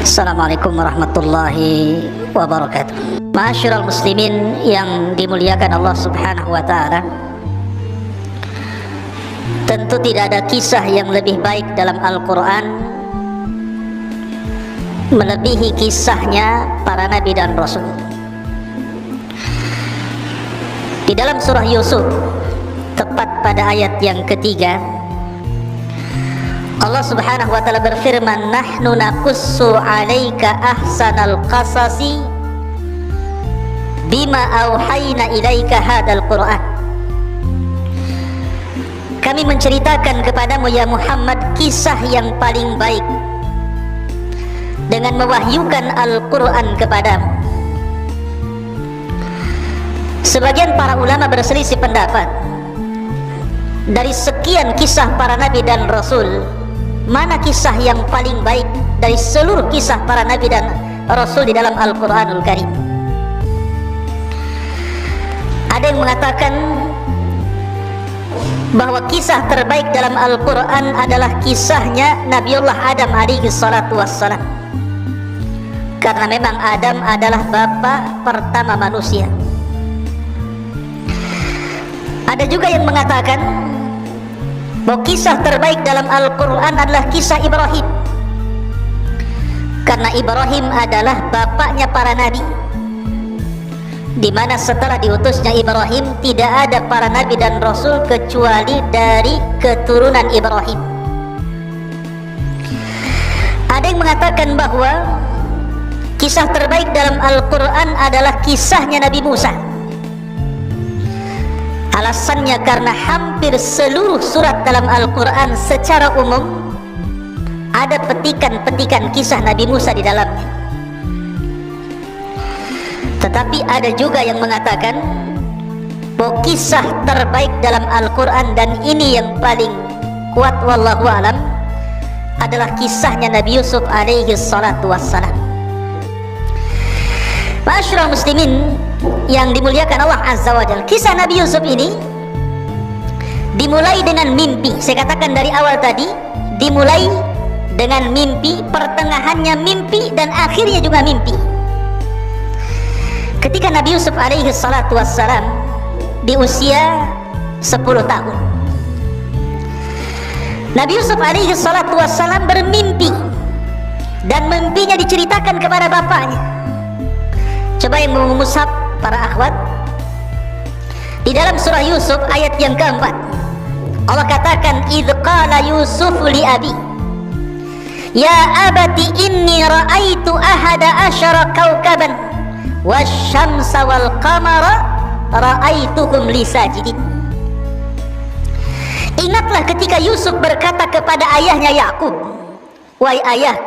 Assalamualaikum warahmatullahi wabarakatuh. Ma'asyiral muslimin yang dimuliakan Allah Subhanahu wa taala. Tentu tidak ada kisah yang lebih baik dalam Al-Qur'an melebihi kisahnya para nabi dan rasul. Di dalam surah Yusuf, tepat pada ayat yang ketiga, Allah Subhanahu wa taala berfirman, "Nahnu naqussu 'alaika ahsanal qasasi bima auhayna ilaika hadzal Qur'an." Kami menceritakan kepadamu ya Muhammad kisah yang paling baik dengan mewahyukan Al-Qur'an kepadamu. Sebagian para ulama berselisih pendapat, dari sekian kisah para nabi dan rasul, mana kisah yang paling baik dari seluruh kisah para nabi dan rasul di dalam Al-Quranul Karim? Ada yang mengatakan bahwa kisah terbaik dalam Al-Quran adalah kisahnya Nabiullah Adam alaihi salatu wassalam, karena memang Adam adalah bapak pertama manusia. Ada juga yang mengatakan bahwa kisah terbaik dalam Al-Quran adalah kisah Ibrahim, karena Ibrahim adalah bapaknya para nabi, di mana setelah diutusnya Ibrahim tidak ada para nabi dan rasul kecuali dari keturunan Ibrahim. Ada yang mengatakan bahwa kisah terbaik dalam Al-Quran adalah kisahnya Nabi Musa. Alasannya karena hampir seluruh surat dalam Al-Quran secara umum ada petikan-petikan kisah Nabi Musa di dalamnya. Tetapi ada juga yang mengatakan bahwa kisah terbaik dalam Al-Quran, dan ini yang paling kuat wallahu alam, adalah kisahnya Nabi Yusuf alaihi salatu wassalam. Ma'asyiral muslimin yang dimuliakan Allah Azza wa Jalla, kisah Nabi Yusuf ini dimulai dengan mimpi. Saya katakan dari awal tadi, dimulai dengan mimpi, pertengahannya mimpi, dan akhirnya juga mimpi. Ketika Nabi Yusuf alaihi salatu wassalam di usia 10 tahun, Nabi Yusuf alaihi salatu wassalam bermimpi, dan mimpinya diceritakan kepada bapaknya. Coba yang mau mushaf para akhwat, di dalam surah Yusuf ayat yang keempat, Allah katakan, "Idz qala Yusuf li abi, ya abati inni ra'aitu ahada asyara kawkaban wasyamsa wal qamara ra'aituhum li sajidin." Ingatlah ketika Yusuf berkata kepada ayahnya Yakub, "Wahai ayah,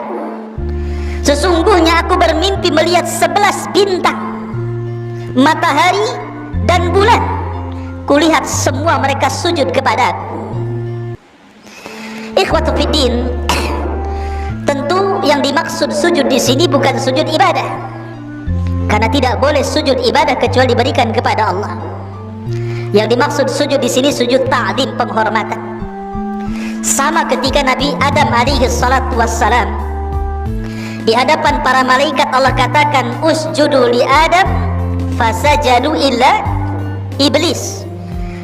sesungguhnya aku bermimpi melihat 11 bintang, matahari dan bulan. Kulihat semua mereka sujud kepadaku." Ikhwatu fiddin, tentu yang dimaksud sujud di sini bukan sujud ibadah, karena tidak boleh sujud ibadah kecuali diberikan kepada Allah. Yang dimaksud sujud di sini sujud ta'zim, penghormatan. Sama ketika Nabi Adam alaihi salatu wassalam di hadapan para malaikat, Allah katakan, "Usjudu li Adam fasajadu illa iblis."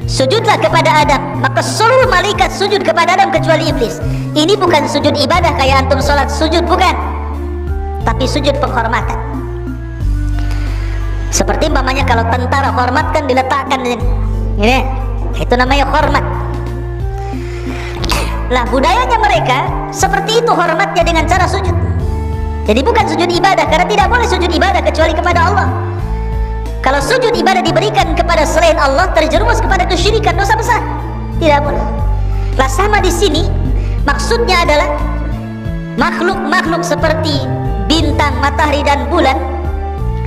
Sujudlah kepada Adam, maka seluruh malaikat sujud kepada Adam kecuali iblis. Ini bukan sujud ibadah kayak antum sholat sujud, bukan, tapi sujud penghormatan. Seperti umpamanya kalau tentara hormat kan diletakkan ini, itu namanya hormat. Lah budayanya mereka seperti itu hormatnya dengan cara sujud. Jadi bukan sujud ibadah, karena tidak boleh sujud ibadah kecuali kepada Allah. Kalau sujud ibadah diberikan kepada selain Allah, terjerumus kepada kesyirikan, dosa besar. Tidak boleh. Lah sama di sini, maksudnya adalah makhluk-makhluk seperti bintang, matahari dan bulan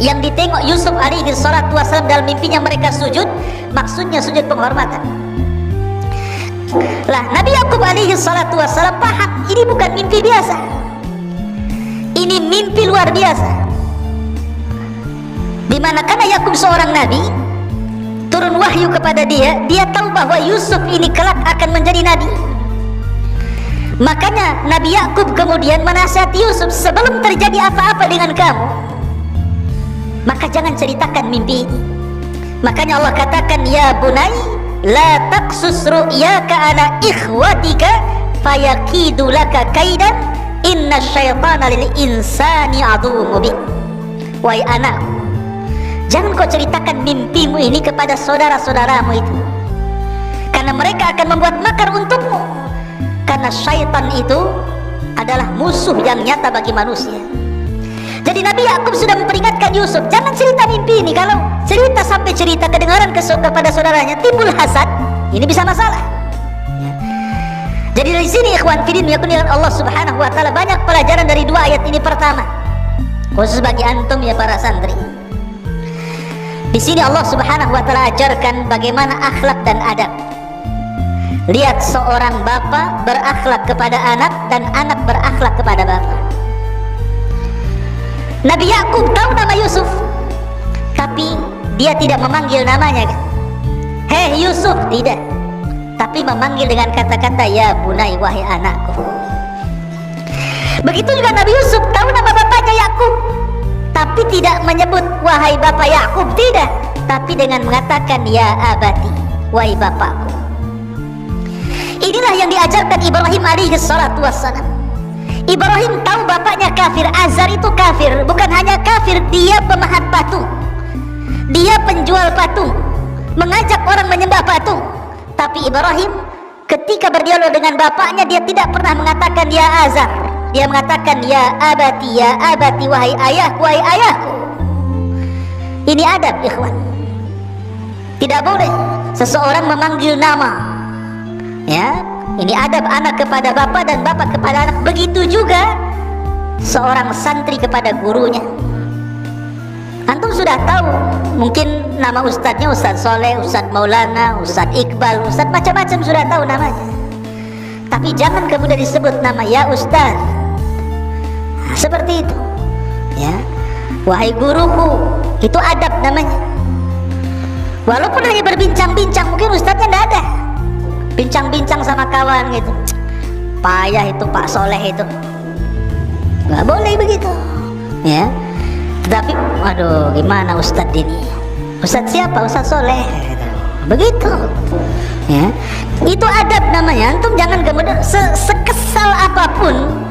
yang ditengok Yusuf alaihi salatu wassalam dalam mimpinya mereka sujud, maksudnya sujud penghormatan. Lah Nabi Yakub alaihi salatu wassalam paham ini bukan mimpi biasa, ini mimpi luar biasa. Dimana karena Yakub seorang nabi, turun wahyu kepada dia, dia tahu bahwa Yusuf ini kelak akan menjadi nabi. Makanya Nabi Yakub kemudian menasihati Yusuf, sebelum terjadi apa-apa dengan kamu, maka jangan ceritakan mimpi ini. Makanya Allah katakan, ya bunai la taqsus ru'yaka ala ikhwatika fayakidu laka kaidan inna syaitana lil insani aduwwun mubin. Wahai anakku, jangan kau ceritakan mimpimu ini kepada saudara-saudaramu itu, karena mereka akan membuat makar untukmu. Karena syaitan itu adalah musuh yang nyata bagi manusia. Jadi Nabi Yakub sudah memperingatkan Yusuf, jangan cerita mimpi ini. Kalau cerita sampai cerita kedengaran kepada saudaranya, timbul hasad, ini bisa masalah. Jadi dari sini ikhwan fillah yakun dengan Allah Subhanahu wa taala, banyak pelajaran dari dua ayat ini. Pertama, khusus bagi antum ya para santri, di sini Allah Subhanahu wa taala ajarkan bagaimana akhlak dan adab. Lihat seorang bapa berakhlak kepada anak dan anak berakhlak kepada bapa. Nabi Yakub tahu nama Yusuf, tapi dia tidak memanggil namanya kan? Hei Yusuf, tidak. Tapi memanggil dengan kata-kata ya bunai, wahai anakku. Begitu juga Nabi Yusuf tahu nama bapaknya Yakub, tapi tidak menyebut wahai bapak Yakub, tidak. Tapi dengan mengatakan ya abati, wahai bapakku. Inilah yang diajarkan Ibrahim alaihi salatu wassalam. Ibrahim tahu bapaknya kafir, Azar itu kafir. Bukan hanya kafir, dia pemahat patung, dia penjual patung, mengajak orang menyembah patung. Tapi Ibrahim ketika berdialog dengan bapaknya, dia tidak pernah mengatakan ya Azar. Dia mengatakan ya abati, wahai ayahku, wahai ayahku. Ini adab ikhwan. Tidak boleh seseorang memanggil nama. Ya, ini adab anak kepada bapak dan bapak kepada anak. Begitu juga seorang santri kepada gurunya. Antum sudah tahu mungkin nama ustadznya, Ustadz Soleh, Ustadz Maulana, Ustadz Iqbal, Ustadz macam-macam, sudah tahu namanya. Tapi jangan kemudian disebut nama ya Ustadz. Nah, seperti itu. Ya, wahai guruku, itu adab namanya. Walaupun hanya berbincang-bincang, mungkin ustadznya tidak ada, bincang-bincang sama kawan gitu, payah itu Pak Soleh itu, nggak boleh begitu ya. Tapi waduh, gimana Ustadz ini, Ustadz siapa, Ustadz Soleh gitu. Begitu ya, itu adab namanya. Antum jangan kemudian sekesal apapun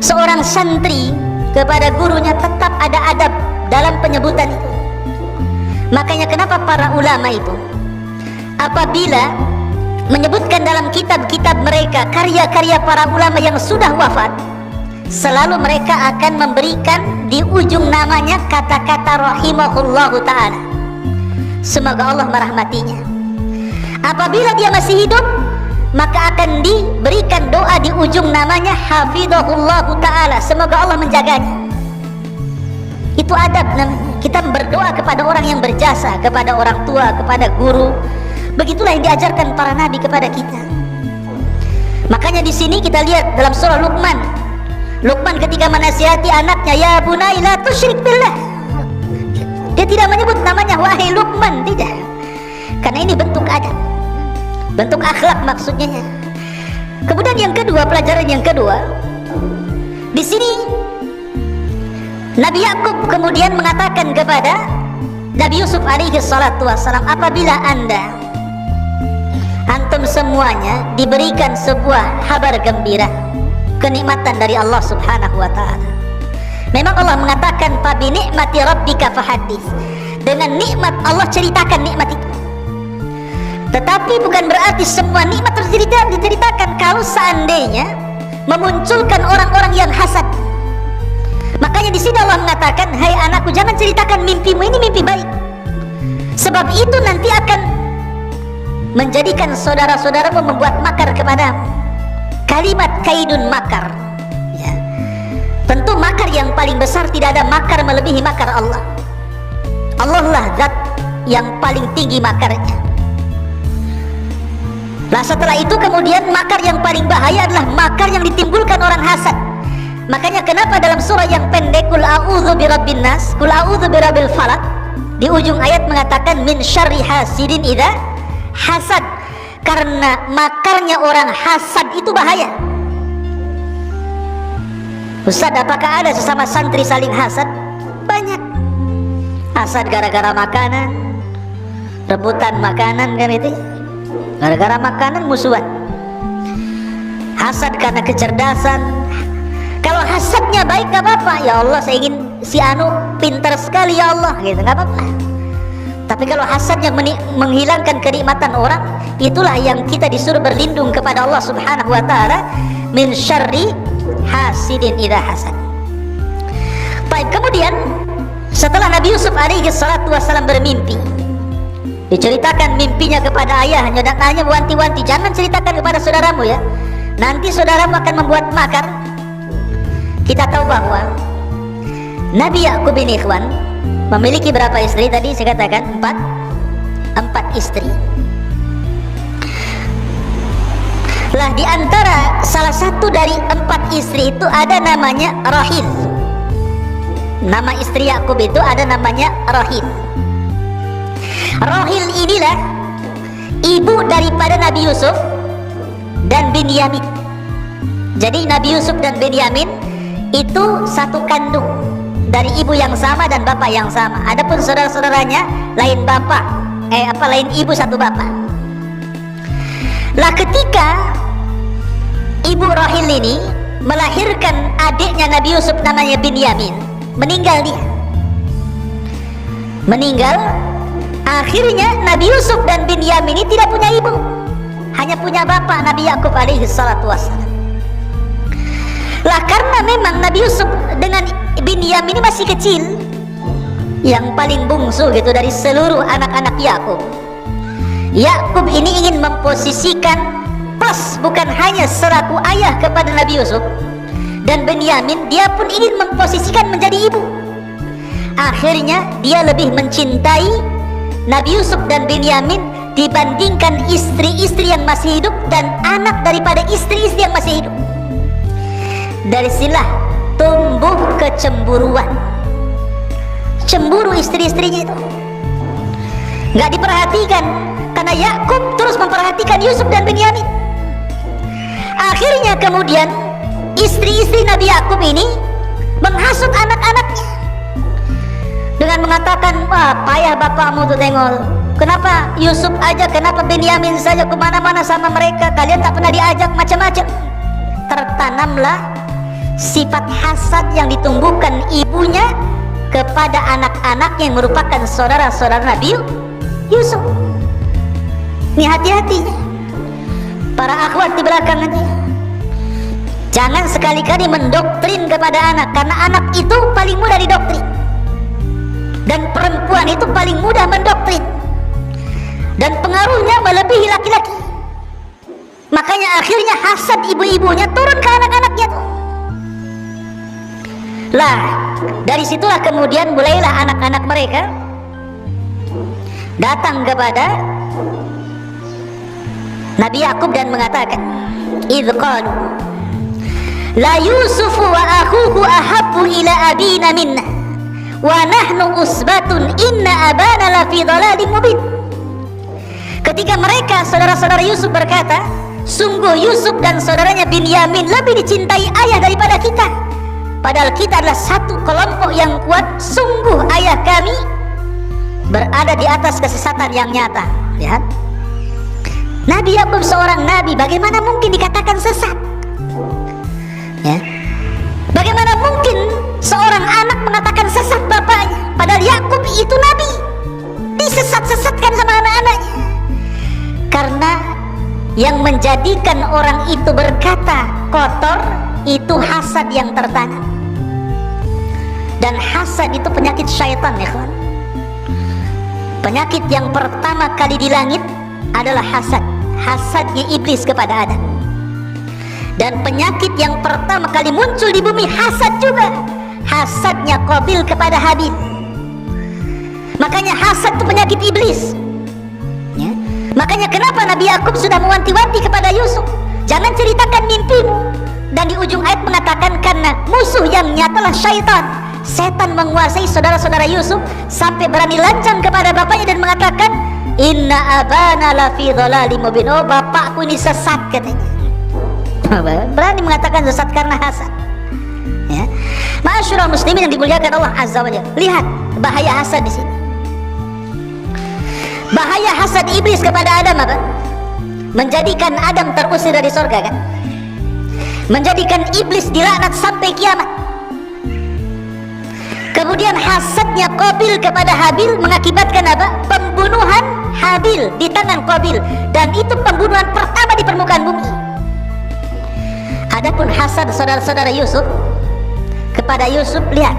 seorang santri kepada gurunya, tetap ada adab dalam penyebutan itu. Makanya kenapa para ulama itu apabila menyebutkan dalam kitab-kitab mereka karya-karya para ulama yang sudah wafat, selalu mereka akan memberikan di ujung namanya kata-kata rahimahullahu ta'ala, semoga Allah merahmatinya. Apabila dia masih hidup, maka akan diberikan doa di ujung namanya hafidhahullahu ta'ala, semoga Allah menjaganya. Itu adab namanya. Kita berdoa kepada orang yang berjasa, kepada orang tua, kepada guru. Begitulah yang diajarkan para nabi kepada kita. Makanya di sini kita lihat dalam surah Luqman, Luqman ketika menasihati anaknya, ya bunai la tusyrik billah, dia tidak menyebut namanya wahai Luqman, tidak. Karena ini bentuk adab, bentuk akhlak maksudnya. Kemudian yang kedua, pelajaran yang kedua, di sini Nabi Yakub kemudian mengatakan kepada Nabi Yusuf alaihi salatu wassalam, apabila antum semuanya diberikan sebuah kabar gembira, kenikmatan dari Allah Subhanahu wa ta'ala. Memang Allah mengatakan fa bi ni'mati rabbika fahaddits, dengan nikmat Allah ceritakan nikmat itu. Tetapi bukan berarti semua nikmat harus diceritakan. Kalau seandainya memunculkan orang-orang yang hasad, makanya di sini Allah mengatakan, hai anakku, jangan ceritakan mimpimu ini mimpi baik, sebab itu nanti akan menjadikan saudara-saudaramu membuat makar kepadamu. Kalimat kaidun makar ya. Tentu makar yang paling besar, tidak ada makar melebihi makar Allah. Allah lah zat yang paling tinggi makarnya. Nah setelah itu kemudian makar yang paling bahaya adalah makar yang ditimbulkan orang hasad. Makanya kenapa dalam surah yang pendek Qul a'udzu birabbin nas, Qul a'udzu birabbil falaq, di ujung ayat mengatakan min syarri hasidin idza hasad, karena makarnya orang hasad itu bahaya. Ustaz, apakah ada sesama santri saling hasad? Banyak. Hasad gara-gara makanan, rebutan makanan kan itu. Gara-gara makanan musuhan. Hasad karena kecerdasan. Kalau hasadnya baik gak apa-apa. Ya Allah, saya ingin si Anu pintar sekali ya Allah, gitu, gak apa-apa. Tapi kalau hasadnya menghilangkan kenikmatan orang, itulah yang kita disuruh berlindung kepada Allah Subhanahu wa ta'ala, min syarri hasidin idza hasad. Baik, kemudian setelah Nabi Yusuf alaihi salatu wassalam bermimpi, diceritakan mimpinya kepada ayahnya dan ayahnya wanti-wanti, jangan ceritakan kepada saudaramu ya, nanti saudaramu akan membuat makar. Kita tahu bahwa Nabi Yakub ini ikhwan memiliki berapa istri tadi? Saya katakan empat istri. Lah di antara salah satu dari 4 istri itu ada namanya Rahil. Nama istri Yakub itu ada namanya Rahil. Rahil inilah ibu daripada Nabi Yusuf dan Binyamin. Jadi Nabi Yusuf dan Binyamin itu satu kandung, dari ibu yang sama dan bapak yang sama. Adapun saudara-saudaranya lain bapak, lain ibu satu bapak. Lah ketika ibu Rahil ini melahirkan adiknya Nabi Yusuf namanya Binyamin, meninggal dia. Meninggal. Akhirnya Nabi Yusuf dan Binyamin ini tidak punya ibu, hanya punya bapak Nabi Yakub alaihi salatu wassalam. Lah karena memang Nabi Yusuf dengan Binyamin ini masih kecil, yang paling bungsu gitu dari seluruh anak-anak Yakub. Yakub ini ingin memposisikan plus, bukan hanya selaku ayah kepada Nabi Yusuf dan Binyamin, dia pun ingin memposisikan menjadi ibu. Akhirnya dia lebih mencintai Nabi Yusuf dan Binyamin dibandingkan istri-istri yang masih hidup dan anak daripada istri-istri yang masih hidup. Dari sinilah tumbuh kecemburuan, cemburu istri-istrinya itu nggak diperhatikan, karena Yakub terus memperhatikan Yusuf dan Binyamin. Akhirnya kemudian istri-istri Nabi Yakub ini menghasut anak-anaknya dengan mengatakan, wah payah bapakmu tuh tengok, kenapa Yusuf aja, kenapa Binyamin saja, kemana-mana sama mereka, kalian tak pernah diajak, macam-macam. Tertanamlah sifat hasad yang ditumbuhkan ibunya kepada anak-anak yang merupakan saudara-saudara Nabi Yusuf. Ini hati-hati para akhwat di belakang ini, jangan sekali-kali mendoktrin kepada anak, karena anak itu paling mudah didoktrin dan perempuan itu paling mudah mendoktrin dan pengaruhnya melebihi laki-laki. Makanya akhirnya hasad ibu-ibunya turun ke anak-anaknya tuh. Lah dari situlah kemudian mulailah anak-anak mereka datang kepada Nabi Yakub dan mengatakan, idz qalu la Yusufu wa akhuhu ahabbu ila abina minna wa nahnu usbatun inna abana la fi dhalalin mubin. Ketika mereka saudara-saudara Yusuf berkata, sungguh Yusuf dan saudaranya Binyamin lebih dicintai ayah daripada kita, padahal kita adalah satu kelompok yang kuat. Sungguh ayah kami berada di atas kesesatan yang nyata. Lihat, Nabi Yakub seorang nabi, bagaimana mungkin dikatakan sesat? Ya, bagaimana mungkin seorang anak mengatakan sesat bapaknya, padahal Yakub itu nabi, disesat-sesatkan sama anak-anaknya. Karena yang menjadikan orang itu berkata kotor itu hasad yang tertanam, dan hasad itu penyakit syaitan ya kawan. Penyakit yang pertama kali di langit adalah hasad, hasadnya iblis kepada Adam. Dan penyakit yang pertama kali muncul di bumi hasad juga, hasadnya Qabil kepada Habil. Makanya hasad itu penyakit iblis ya. Makanya kenapa Nabi Yakub sudah mewanti-wanti kepada Yusuf, jangan ceritakan mimpimu. Dan di ujung ayat mengatakan karena musuh yang nyatalah syaitan, setan menguasai saudara-saudara Yusuf sampai berani lancang kepada bapaknya dan mengatakan, inna abana lafi dhalalim mubin, oh bapakku ini sesat katanya. Berani mengatakan sesat karena hasad ya. Ma'asyiral muslimin yang dimuliakan Allah Azza wa Jalla, lihat bahaya hasad di sini. Bahaya hasad iblis kepada Adam apa? Menjadikan Adam terusir dari surga, kan? Menjadikan iblis dilaknat sampai kiamat. Kemudian hasadnya Qabil kepada Habil mengakibatkan apa? Pembunuhan Habil di tangan Qabil, dan itu pembunuhan pertama di permukaan bumi. Adapun hasad saudara-saudara Yusuf kepada Yusuf, lihat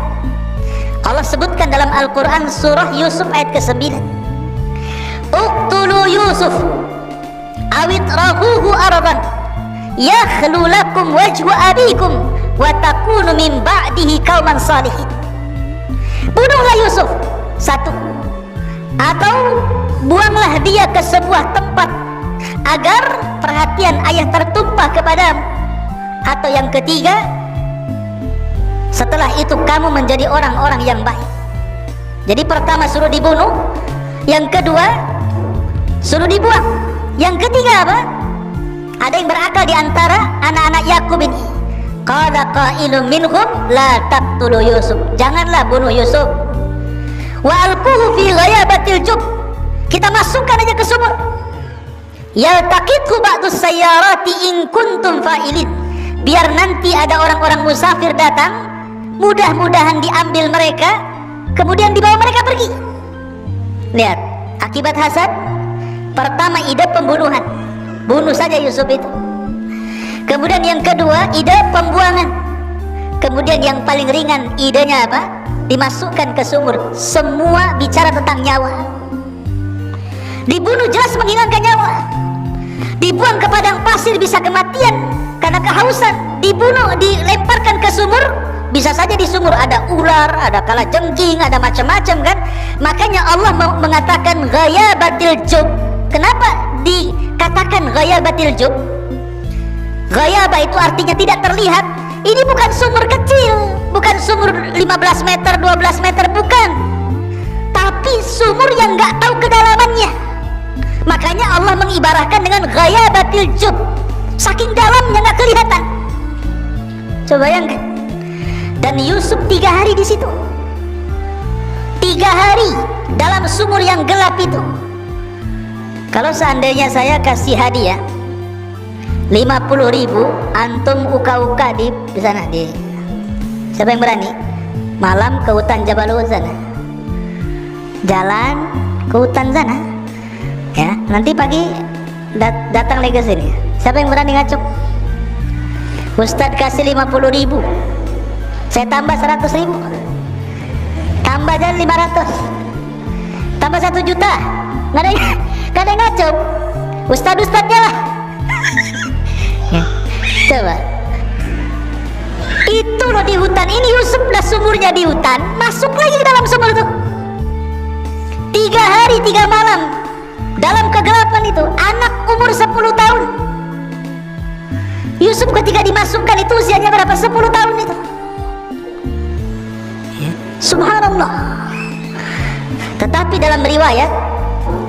Allah sebutkan dalam Al-Quran surah Yusuf ayat ke-9, uqtulu Yusuf awit rahuhu araban yakhlu lakum wajhu abikum wa takunu min ba'dihi qauman salihin. Bunuhlah Yusuf, satu, atau buanglah dia ke sebuah tempat agar perhatian ayah tertumpah kepadamu, atau yang ketiga, setelah itu kamu menjadi orang-orang yang baik. Jadi pertama suruh dibunuh, yang kedua suruh dibuang, yang ketiga apa? Ada yang berakal di antara anak-anak Yakub ini. Qala qailun minhum la taqtulu Yusuf, janganlah bunuh Yusuf. Wa alquhu fi ghayabatil jub, kita masukkan aja ke sumur. Yaltaqithu ba'dus sayyarati in kuntum fa'ilin, biar nanti ada orang-orang musafir datang, mudah-mudahan diambil mereka, kemudian dibawa mereka pergi. Lihat akibat hasad. Pertama ide pembunuhan, bunuh saja Yusuf itu. Kemudian yang kedua ide pembuangan. Kemudian yang paling ringan idenya apa? Dimasukkan ke sumur. Semua bicara tentang nyawa. Dibunuh jelas menghilangkan nyawa. Dibuang ke padang pasir bisa kematian karena kehausan. Dibunuh, dilemparkan ke sumur, bisa saja di sumur ada ular, ada kalajengking, ada macam-macam, kan? Makanya Allah mengatakan ghayabatil jub. Kenapa dikatakan ghayabatil jub? Ghayabah itu artinya tidak terlihat. Ini bukan sumur kecil, bukan sumur 15 meter, 12 meter, bukan. Tapi sumur yang nggak tahu kedalamannya. Makanya Allah mengibarahkan dengan ghayabatil jub. Saking dalamnya nggak kelihatan. Coba bayangkan. Dan Yusuf 3 hari di situ. 3 hari dalam sumur yang gelap itu. Kalau seandainya saya kasih hadiah 50.000, antum uka-uka di sana, di siapa yang berani? Malam ke hutan Jabal sana, jalan ke hutan sana, ya. Nanti pagi datang lagi ke sini. Siapa yang berani ngacuk? Ustadz kasih 50.000, saya tambah 100.000, tambah jalan 500, tambah 1 juta. Nggak ada yang ngacuk. Ustadz-ustadznya lah. Ya, coba. Itu loh di hutan ini, Yusuf lah sumurnya di hutan, masuk lagi ke dalam sumur itu. 3 hari 3 malam dalam kegelapan itu. Anak umur 10 tahun. Yusuf ketika dimasukkan itu usianya berapa? 10 tahun itu. Ya. Subhanallah. Tetapi dalam riwayat,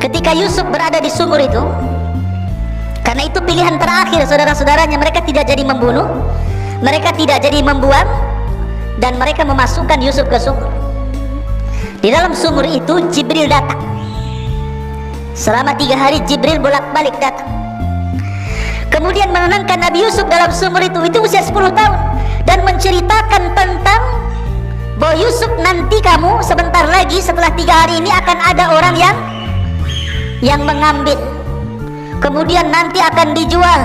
ketika Yusuf berada di sumur itu, karena itu pilihan terakhir saudara-saudaranya, mereka tidak jadi membunuh, mereka tidak jadi membuang, dan mereka memasukkan Yusuf ke sumur. Di dalam sumur itu Jibril datang. Selama 3 hari Jibril bolak-balik datang. Kemudian menenangkan Nabi Yusuf dalam sumur itu usia 10 tahun, dan menceritakan tentang bahwa Yusuf, nanti kamu sebentar lagi setelah 3 hari ini akan ada orang yang mengambil, kemudian nanti akan dijual,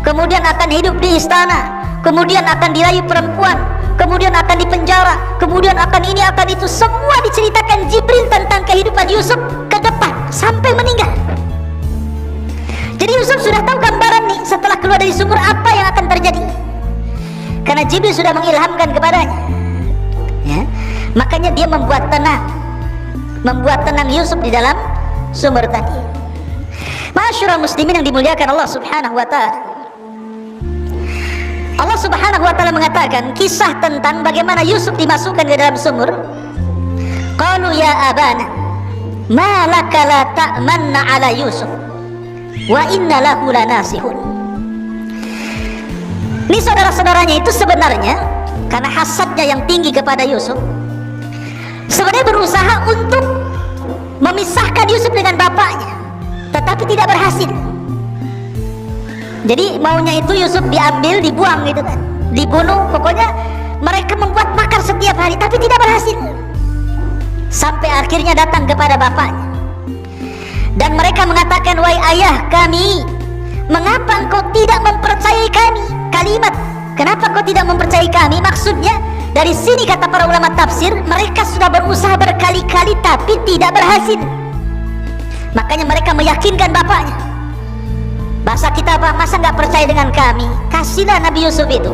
kemudian akan hidup di istana, kemudian akan dirayu perempuan, kemudian akan dipenjara, kemudian akan ini akan itu. Semua diceritakan Jibril tentang kehidupan Yusuf ke depan sampai meninggal. Jadi Yusuf sudah tahu gambaran nih setelah keluar dari sumur apa yang akan terjadi, karena Jibril sudah mengilhamkan kepadanya, ya. Makanya dia membuat tenang Yusuf di dalam sumur tadi. Ma'asyiral muslimin yang dimuliakan Allah Subhanahu wa taala. Allah Subhanahu wa taala mengatakan kisah tentang bagaimana Yusuf dimasukkan ke dalam sumur. Qalu ya abana ma laka la ta'manna ala Yusuf wa inna lahu lanasihun. Ini saudara-saudaranya itu sebenarnya karena hasadnya yang tinggi kepada Yusuf, sebenarnya berusaha untuk memisahkan Yusuf dengan bapaknya, tetapi tidak berhasil. Jadi maunya itu Yusuf diambil, dibuang gitu kan, dibunuh. Pokoknya mereka membuat makar setiap hari, tapi tidak berhasil. Sampai akhirnya datang kepada bapaknya, dan mereka mengatakan, wahai ayah kami, mengapa engkau tidak mempercayai kami? Kalimat kenapa kau tidak mempercayai kami, maksudnya dari sini kata para ulama tafsir, mereka sudah berusaha berkali-kali tapi tidak berhasil. Makanya mereka meyakinkan bapaknya. Bahasa kita apa? Masa nggak percaya dengan kami? Kasihlah Nabi Yusuf itu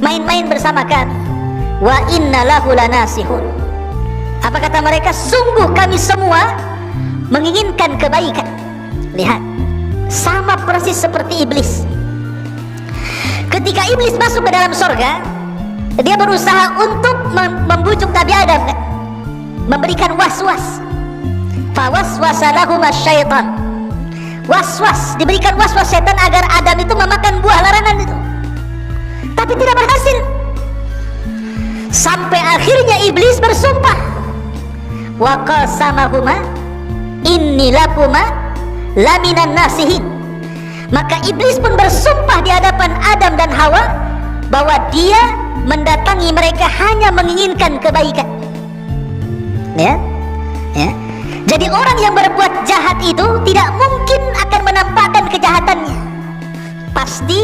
main-main bersama kami. Wa inna lahu lanasihun. Apa kata mereka? Sungguh kami semua menginginkan kebaikan. Lihat, sama persis seperti iblis. Ketika iblis masuk ke dalam surga, dia berusaha untuk membujuk Nabi Adam, kan? Memberikan was-was. Fawaswasa lahuma syaitan. Was-was, diberikan was-was setan agar Adam itu memakan buah larangan itu, tapi tidak berhasil. Sampai akhirnya iblis bersumpah, wa qasamahuma inni lakuma laminan nasihin. Maka iblis pun bersumpah di hadapan Adam dan Hawa bahwa dia mendatangi mereka hanya menginginkan kebaikan. Ya, ya. Jadi orang yang berbuat jahat itu tidak mungkin akan menampakkan kejahatannya, pasti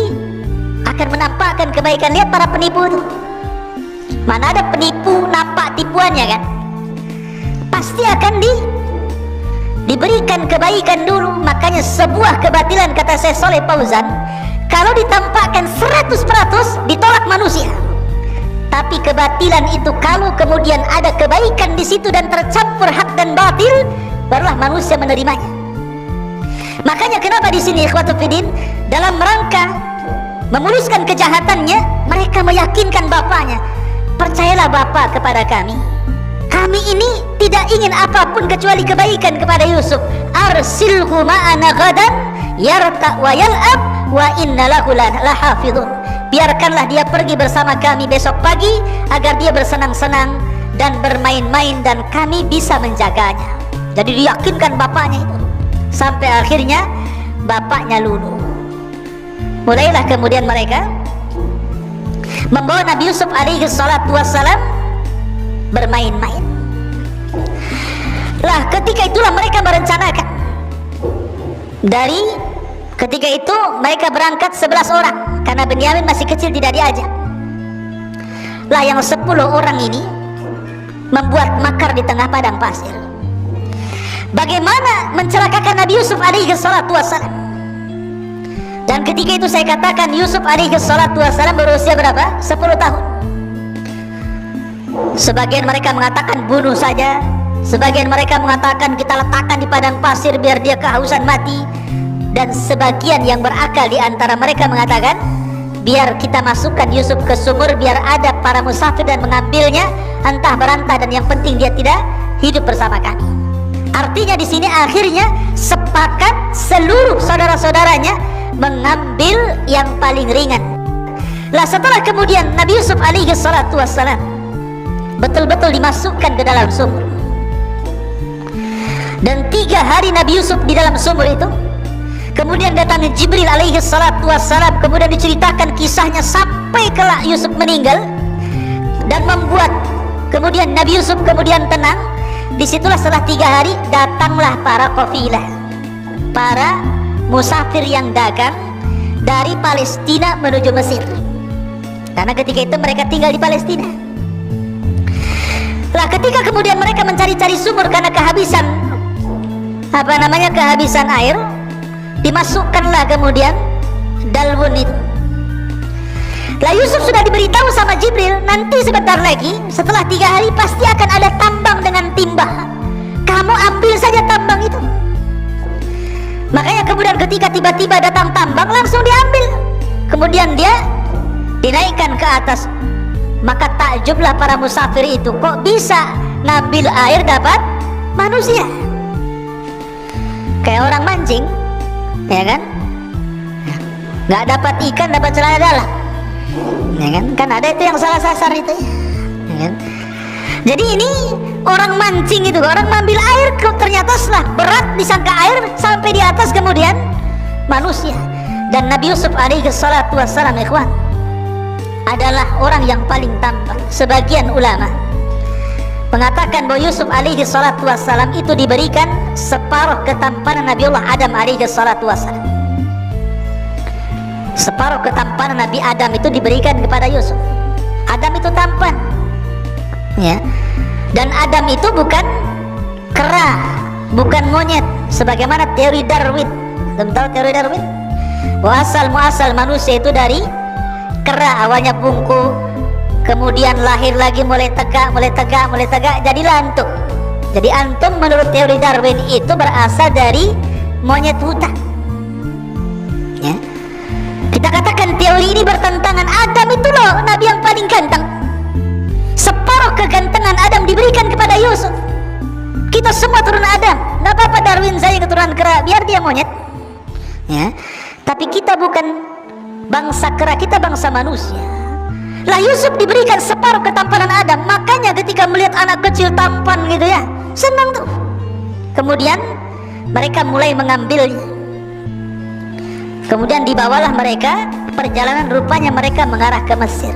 akan menampakkan kebaikan. Lihat para penipu itu, mana ada penipu nampak tipuannya kan? Pasti akan diberikan kebaikan dulu. Makanya sebuah kebatilan, kata Syekh Shalih Fauzan, kalau ditampakkan 100% ditolak manusia. Tapi kebatilan itu kalau kemudian ada kebaikan di situ dan tercampur hak dan batil, barulah manusia menerimanya. Makanya kenapa di sini ikhwatul fiddin, dalam rangka memuluskan kejahatannya, mereka meyakinkan bapaknya, percayalah bapak kepada kami. Kami ini tidak ingin apapun kecuali kebaikan kepada Yusuf. Arsilhu ma'ana ghadan yarta' wa yal'ab wa inna lahu lahafidhun. Biarkanlah dia pergi bersama kami besok pagi agar dia bersenang-senang dan bermain-main dan kami bisa menjaganya. Jadi diyakinkan bapaknya itu. Sampai akhirnya bapaknya luluh. Mulailah kemudian mereka membawa Nabi Yusuf alaihi salatu wassalam bermain-main. Lah ketika itulah mereka merencanakan. Dari ketika itu mereka berangkat 11 orang, karena Benyamin masih kecil tidak diajak. Lah yang 10 orang ini membuat makar di tengah padang pasir. Bagaimana mencelakakan Nabi Yusuf alaihi salatu wassalam. Dan ketika itu saya katakan Yusuf alaihi salatu wassalam berusia berapa? 10 tahun. Sebagian mereka mengatakan bunuh saja, sebagian mereka mengatakan kita letakkan di padang pasir biar dia kehausan mati, dan sebagian yang berakal di antara mereka mengatakan biar kita masukkan Yusuf ke sumur biar ada para musafir dan mengambilnya entah berantah, dan yang penting dia tidak hidup bersama kami. Artinya di sini akhirnya sepakat seluruh saudara-saudaranya mengambil yang paling ringan. Lah setelah kemudian Nabi Yusuf alaihi salatu wassalam betul-betul dimasukkan ke dalam sumur, dan 3 hari Nabi Yusuf di dalam sumur itu, kemudian datang Jibril alaihi salatu wassalam, kemudian diceritakan kisahnya sampai kelak Yusuf meninggal, dan membuat kemudian Nabi Yusuf kemudian tenang. Disitulah setelah 3 hari datanglah para qafilah, para musafir yang dagang dari Palestina menuju Mesir, karena ketika itu mereka tinggal di Palestina. Lah ketika kemudian mereka mencari-cari sumur karena kehabisan kehabisan air, dimasukkanlah kemudian dalwun itu. Lah Yusuf sudah diberitahu sama Jibril, nanti sebentar lagi setelah 3 hari pasti akan ada tambang dengan timah, kamu ambil saja tambang itu. Makanya kemudian ketika tiba-tiba datang tambang langsung diambil, kemudian dia dinaikkan ke atas. Maka takjublah para musafir itu, kok bisa ngambil air dapat manusia? Kayak orang mancing, ya kan? Nggak dapat ikan, dapat celana dalam. ya kan? Kan ada itu yang salah sasar itu, ya kan? Jadi ini orang mancing itu, orang mengambil air, ternyata setelah berat disangka air sampai di atas kemudian manusia. Dan Nabi Yusuf alaihi salatu wassalam, ikhwan, adalah orang yang paling tampan. Sebagian ulama mengatakan bahwa Yusuf alaihi salatu wassalam itu diberikan separuh ketampanan Nabiullah Adam alaihi salatu wassalam. Separuh ketampanan Nabi Adam itu diberikan kepada Yusuf. Adam itu tampan, ya. Dan Adam itu bukan kera, bukan monyet, sebagaimana teori Darwin. Kamu tahu teori Darwin? Bahwa asal-muasal manusia itu dari kera, awalnya bungkuk, kemudian lahir lagi mulai tegak, jadilah antum. Jadi antum menurut teori Darwin itu berasal dari monyet hutan, ya. Kita katakan teori ini bertentangan. Adam itu loh Nabi yang paling ganteng. Separuh kegantengan Adam diberikan kepada Yusuf. Kita semua turun Adam. Nggak apa-apa Darwin saya keturunan kera, biar dia monyet, ya. Tapi kita bukan bangsa kera, kita bangsa manusia. Lah Yusuf diberikan separuh ketampanan Adam. Makanya ketika melihat anak kecil tampan gitu ya, senang tuh. Kemudian mereka mulai mengambilnya. Kemudian dibawalah mereka, perjalanan rupanya mereka mengarah ke Mesir.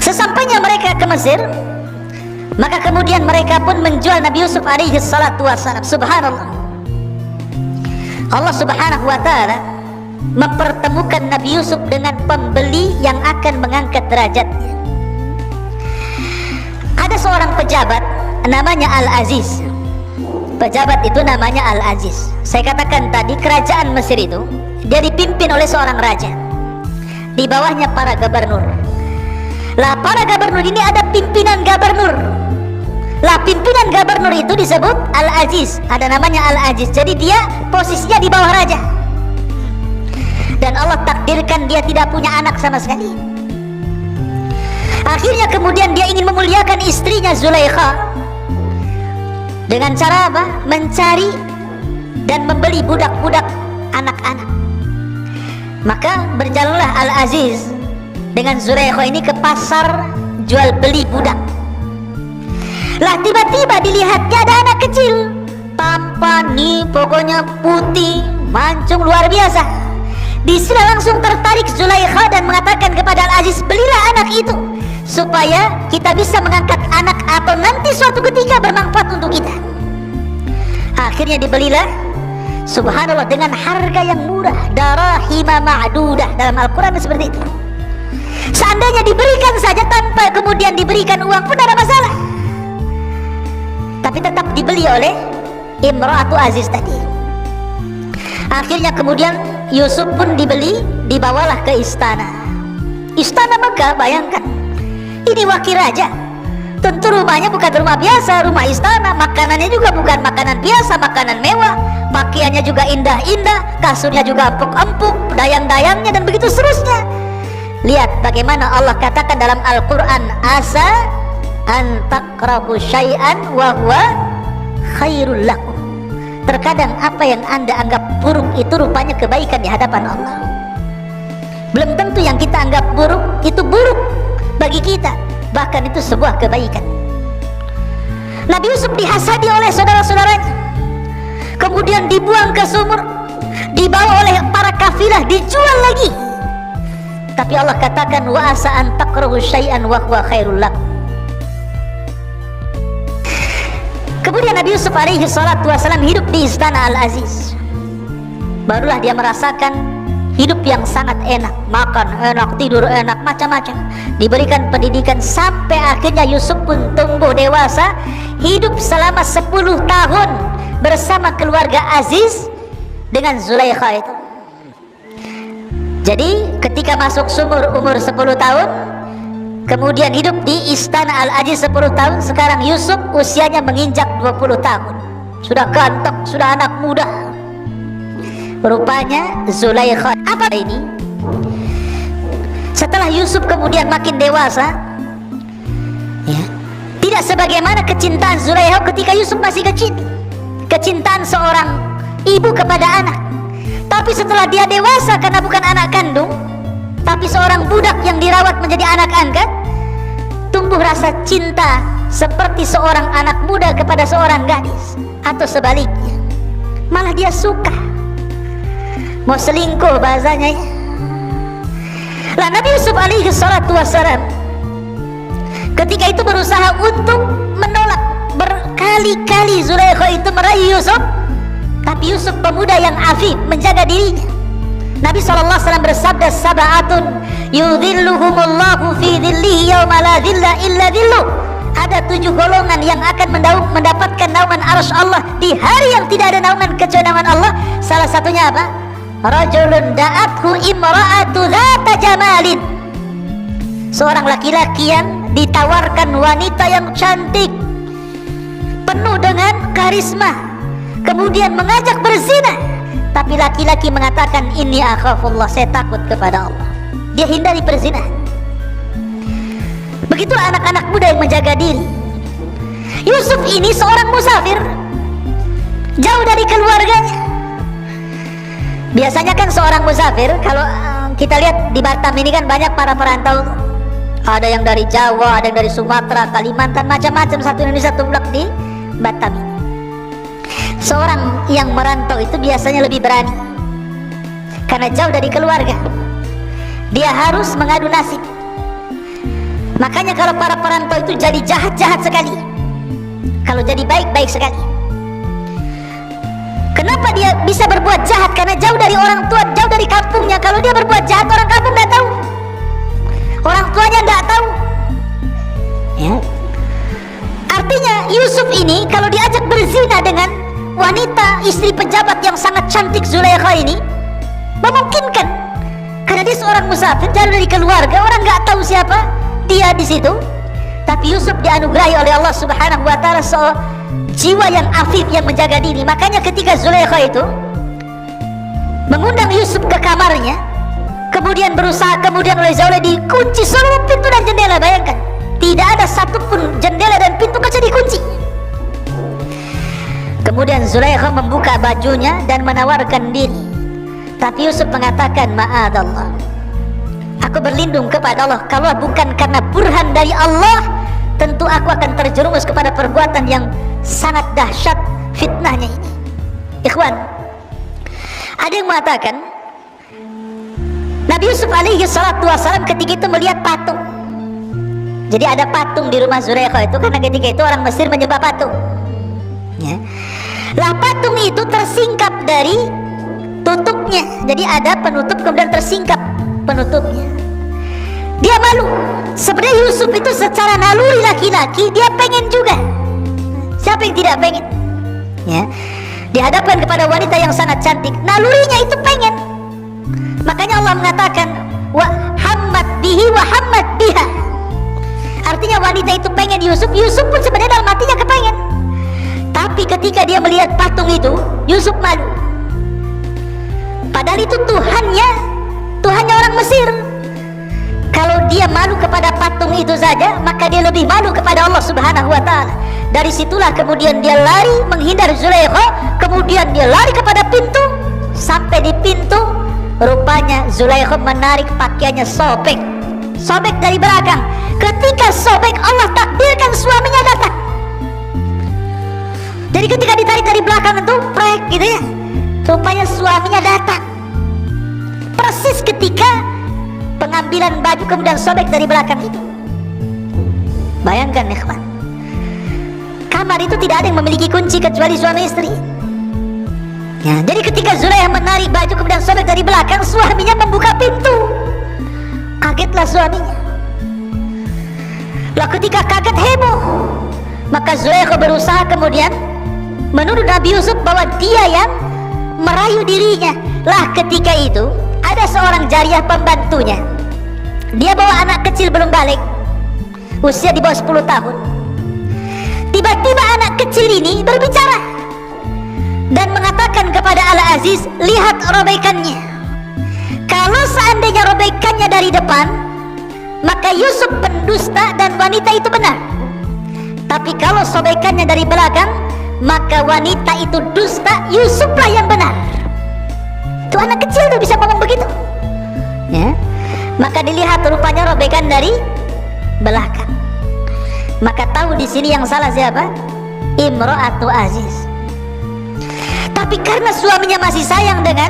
Sesampainya mereka ke Mesir, maka kemudian mereka pun menjual Nabi Yusuf alaihi salatu wassalam. Subhanallah, Allah subhanahu wa ta'ala mempertemukan Nabi Yusuf dengan pembeli yang akan mengangkat derajatnya. Ada seorang pejabat namanya Al-Aziz. Pejabat itu namanya Al-Aziz. Saya katakan tadi, kerajaan Mesir itu dia dipimpin oleh seorang raja, di bawahnya para gubernur. Lah para gubernur ini ada pimpinan gubernur. Lah pimpinan gubernur itu disebut Al-Aziz. Ada namanya Al-Aziz. Jadi dia posisinya di bawah raja. Dan Allah takdirkan dia tidak punya anak sama sekali. Akhirnya kemudian dia ingin memuliakan istrinya Zulaikha. Dengan cara apa? Mencari dan membeli budak-budak anak-anak. Maka berjalanlah Al-Aziz dengan Zulaikha ini ke pasar jual beli budak. Lah tiba-tiba dilihatnya ada anak kecil, tampan nih, pokoknya putih, mancung luar biasa. Disini langsung tertarik Zulaikha dan mengatakan kepada Al-Aziz, belilah anak itu supaya kita bisa mengangkat anak atau nanti suatu ketika bermanfaat untuk kita. Akhirnya dibelilah, subhanallah, dengan harga yang murah, darahima ma'dudah. Dalam Al-Quran seperti itu. Seandainya diberikan saja tanpa kemudian diberikan uang pun ada masalah, tapi tetap dibeli oleh Imra'atu Aziz tadi. Akhirnya kemudian Yusuf pun dibeli, dibawalah ke istana. Istana Mekah, bayangkan, ini wakil raja. Tentu rumahnya bukan rumah biasa, rumah istana. Makanannya juga bukan makanan biasa, makanan mewah. Pakaiannya juga indah-indah, kasurnya juga empuk-empuk, dayang-dayangnya dan begitu seterusnya. Lihat bagaimana Allah katakan dalam Al-Quran, asa an taqrabu syai'an wa huwa khairul lakum. Terkadang apa yang anda anggap buruk itu rupanya kebaikan di hadapan Allah. Belum tentu yang kita anggap buruk itu buruk bagi kita, bahkan itu sebuah kebaikan. Nabi Yusuf dihasadi oleh saudara-saudaranya, kemudian dibuang ke sumur, dibawa oleh para kafilah, dijual lagi. Tapi Allah katakan wa asa an takrahu syai'an wa huwa khairul lakum. Kemudian Nabi Yusuf alaihi salatu wassalam hidup di istana Al-Aziz. Barulah dia merasakan hidup yang sangat enak, makan enak, tidur enak, macam-macam. Diberikan pendidikan sampai akhirnya Yusuf pun tumbuh dewasa, hidup selama 10 tahun bersama keluarga Aziz dengan Zulaikha itu. Jadi ketika masuk sumur umur 10 tahun, kemudian hidup di istana Al-Aziz 10 tahun, sekarang Yusuf usianya menginjak 20 tahun. Sudah ganteng, sudah anak muda. Rupanya Zulaikha apa ini? Setelah Yusuf kemudian makin dewasa, ya, tidak sebagaimana kecintaan Zulaikha ketika Yusuf masih kecil, kecintaan seorang ibu kepada anak. Tapi setelah dia dewasa, karena bukan anak kandung, Tapi seorang budak yang dirawat menjadi anak angkat, tumbuh rasa cinta seperti seorang anak muda kepada seorang gadis, atau sebaliknya, malah dia suka, mau selingkuh bahasanya ya. Lah Nabi Yusuf alaihi salatu wassalam ketika itu berusaha untuk menolak, berkali-kali Zulaikha itu merayu Yusuf, tapi Yusuf pemuda yang afif menjaga dirinya. Nabi SAW bersabda, sab'atun yudhilluhumullahu fi dhillihi yawma la dhilla illa dhilluh. Ada 7 golongan yang akan mendapatkan naungan arsy Allah di hari yang tidak ada naungan kecuali naungan Allah. Salah satunya apa? Rajulun da'athu imra'atu dhata jamalin. Seorang laki-laki yang ditawarkan wanita yang cantik, penuh dengan karisma, kemudian mengajak berzina, tapi laki-laki mengatakan, inni akhafullah, saya takut kepada Allah. Dia hindari perzinahan. Begitulah anak-anak muda yang menjaga diri. Yusuf ini seorang musafir, jauh dari keluarganya. Biasanya kan seorang musafir, kalau kita lihat di Batam ini kan banyak para perantau. Ada yang dari Jawa, ada yang dari Sumatera, Kalimantan, macam-macam, satu Indonesia tumblak di Batam ini. Seorang yang merantau itu biasanya lebih berani karena jauh dari keluarga. Dia harus mengadu nasib. Makanya kalau para perantau itu jadi jahat-jahat sekali, kalau jadi baik-baik sekali. Kenapa dia bisa berbuat jahat? Karena jauh dari orang tua, jauh dari kampungnya. Kalau dia berbuat jahat, orang kampung tidak tahu, orang tuanya tidak tahu ya. Artinya Yusuf ini kalau diajak berzina dengan wanita istri pejabat yang sangat cantik Zulaikha ini, memungkinkan, karena dia seorang musafir jauh dari keluarga, orang nggak tahu siapa dia di situ. Tapi Yusuf dianugerahi oleh Allah Subhanahu wa taala jiwa yang afif yang menjaga diri. Makanya ketika Zulaikha itu mengundang Yusuf ke kamarnya, kemudian oleh Zulaikha dikunci seluruh pintu dan jendela. Bayangkan, tidak ada satupun jendela dan pintu kaca dikunci. Kemudian Zulaikha membuka bajunya dan menawarkan diri. Tapi Yusuf mengatakan, ma'adallah, aku berlindung kepada Allah. Kalau bukan karena burhan dari Allah, tentu aku akan terjerumus kepada perbuatan yang sangat dahsyat fitnahnya ini. Ikhwan, ada yang mengatakan Nabi Yusuf alaihi salatu wassalam ketika itu melihat patung. Jadi ada patung di rumah Zulaikha itu, karena ketika itu orang Mesir menyembah patung ya. Lah patung itu tersingkap dari tutupnya. Jadi ada penutup kemudian tersingkap penutupnya. Dia malu. Sebenarnya Yusuf itu secara naluri laki-laki, dia pengen juga. Siapa yang tidak pengen ya? Dihadapkan kepada wanita yang sangat cantik, nalurinya itu pengen. Makanya Allah mengatakan, wa hammat bihi wa hammat biha. Artinya wanita itu pengen Yusuf, Yusuf pun sebenarnya dalam hatinya kepengen. Tapi ketika dia melihat patung itu, Yusuf malu. Padahal itu Tuhannya orang Mesir. Kalau dia malu kepada patung itu saja, maka dia lebih malu kepada Allah Subhanahu wa taala. Dari situlah kemudian dia lari menghindar Zulaikha, kemudian dia lari kepada pintu. Sampai di pintu, rupanya Zulaikha menarik pakaiannya, sobek dari belakang. Ketika sobek, Allah takdirkan suaminya datang. Jadi ketika ditarik dari belakang itu prek gitu ya, rupanya suaminya datang persis ketika pengambilan baju kemudian sobek dari belakang itu. Bayangkan ikhwan, kamar itu tidak ada yang memiliki kunci kecuali suami istri ya. Jadi ketika Zulaikha menarik baju kemudian sobek dari belakang, suaminya membuka pintu. Kagetlah suaminya. Lah ketika kaget heboh, maka Zulaikha berusaha kemudian menuduh Nabi Yusuf bahwa dia yang merayu dirinya. Lah ketika itu ada seorang jariyah pembantunya, dia bawa anak kecil belum balik, usia di bawah 10 tahun. Tiba-tiba anak kecil ini berbicara dan mengatakan kepada Al-Aziz, lihat robaikannya. Kalau seandainya robaikannya dari depan, maka Yusuf pendusta dan wanita itu benar. Tapi kalau sobaikannya dari belakang, maka wanita itu dusta, Yusuflah yang benar. Itu anak kecil tuh bisa ngomong begitu ya. Maka dilihat rupanya robekan dari belakang. Maka tahu di sini yang salah siapa? Imra'atu Aziz. Tapi karena suaminya masih sayang dengan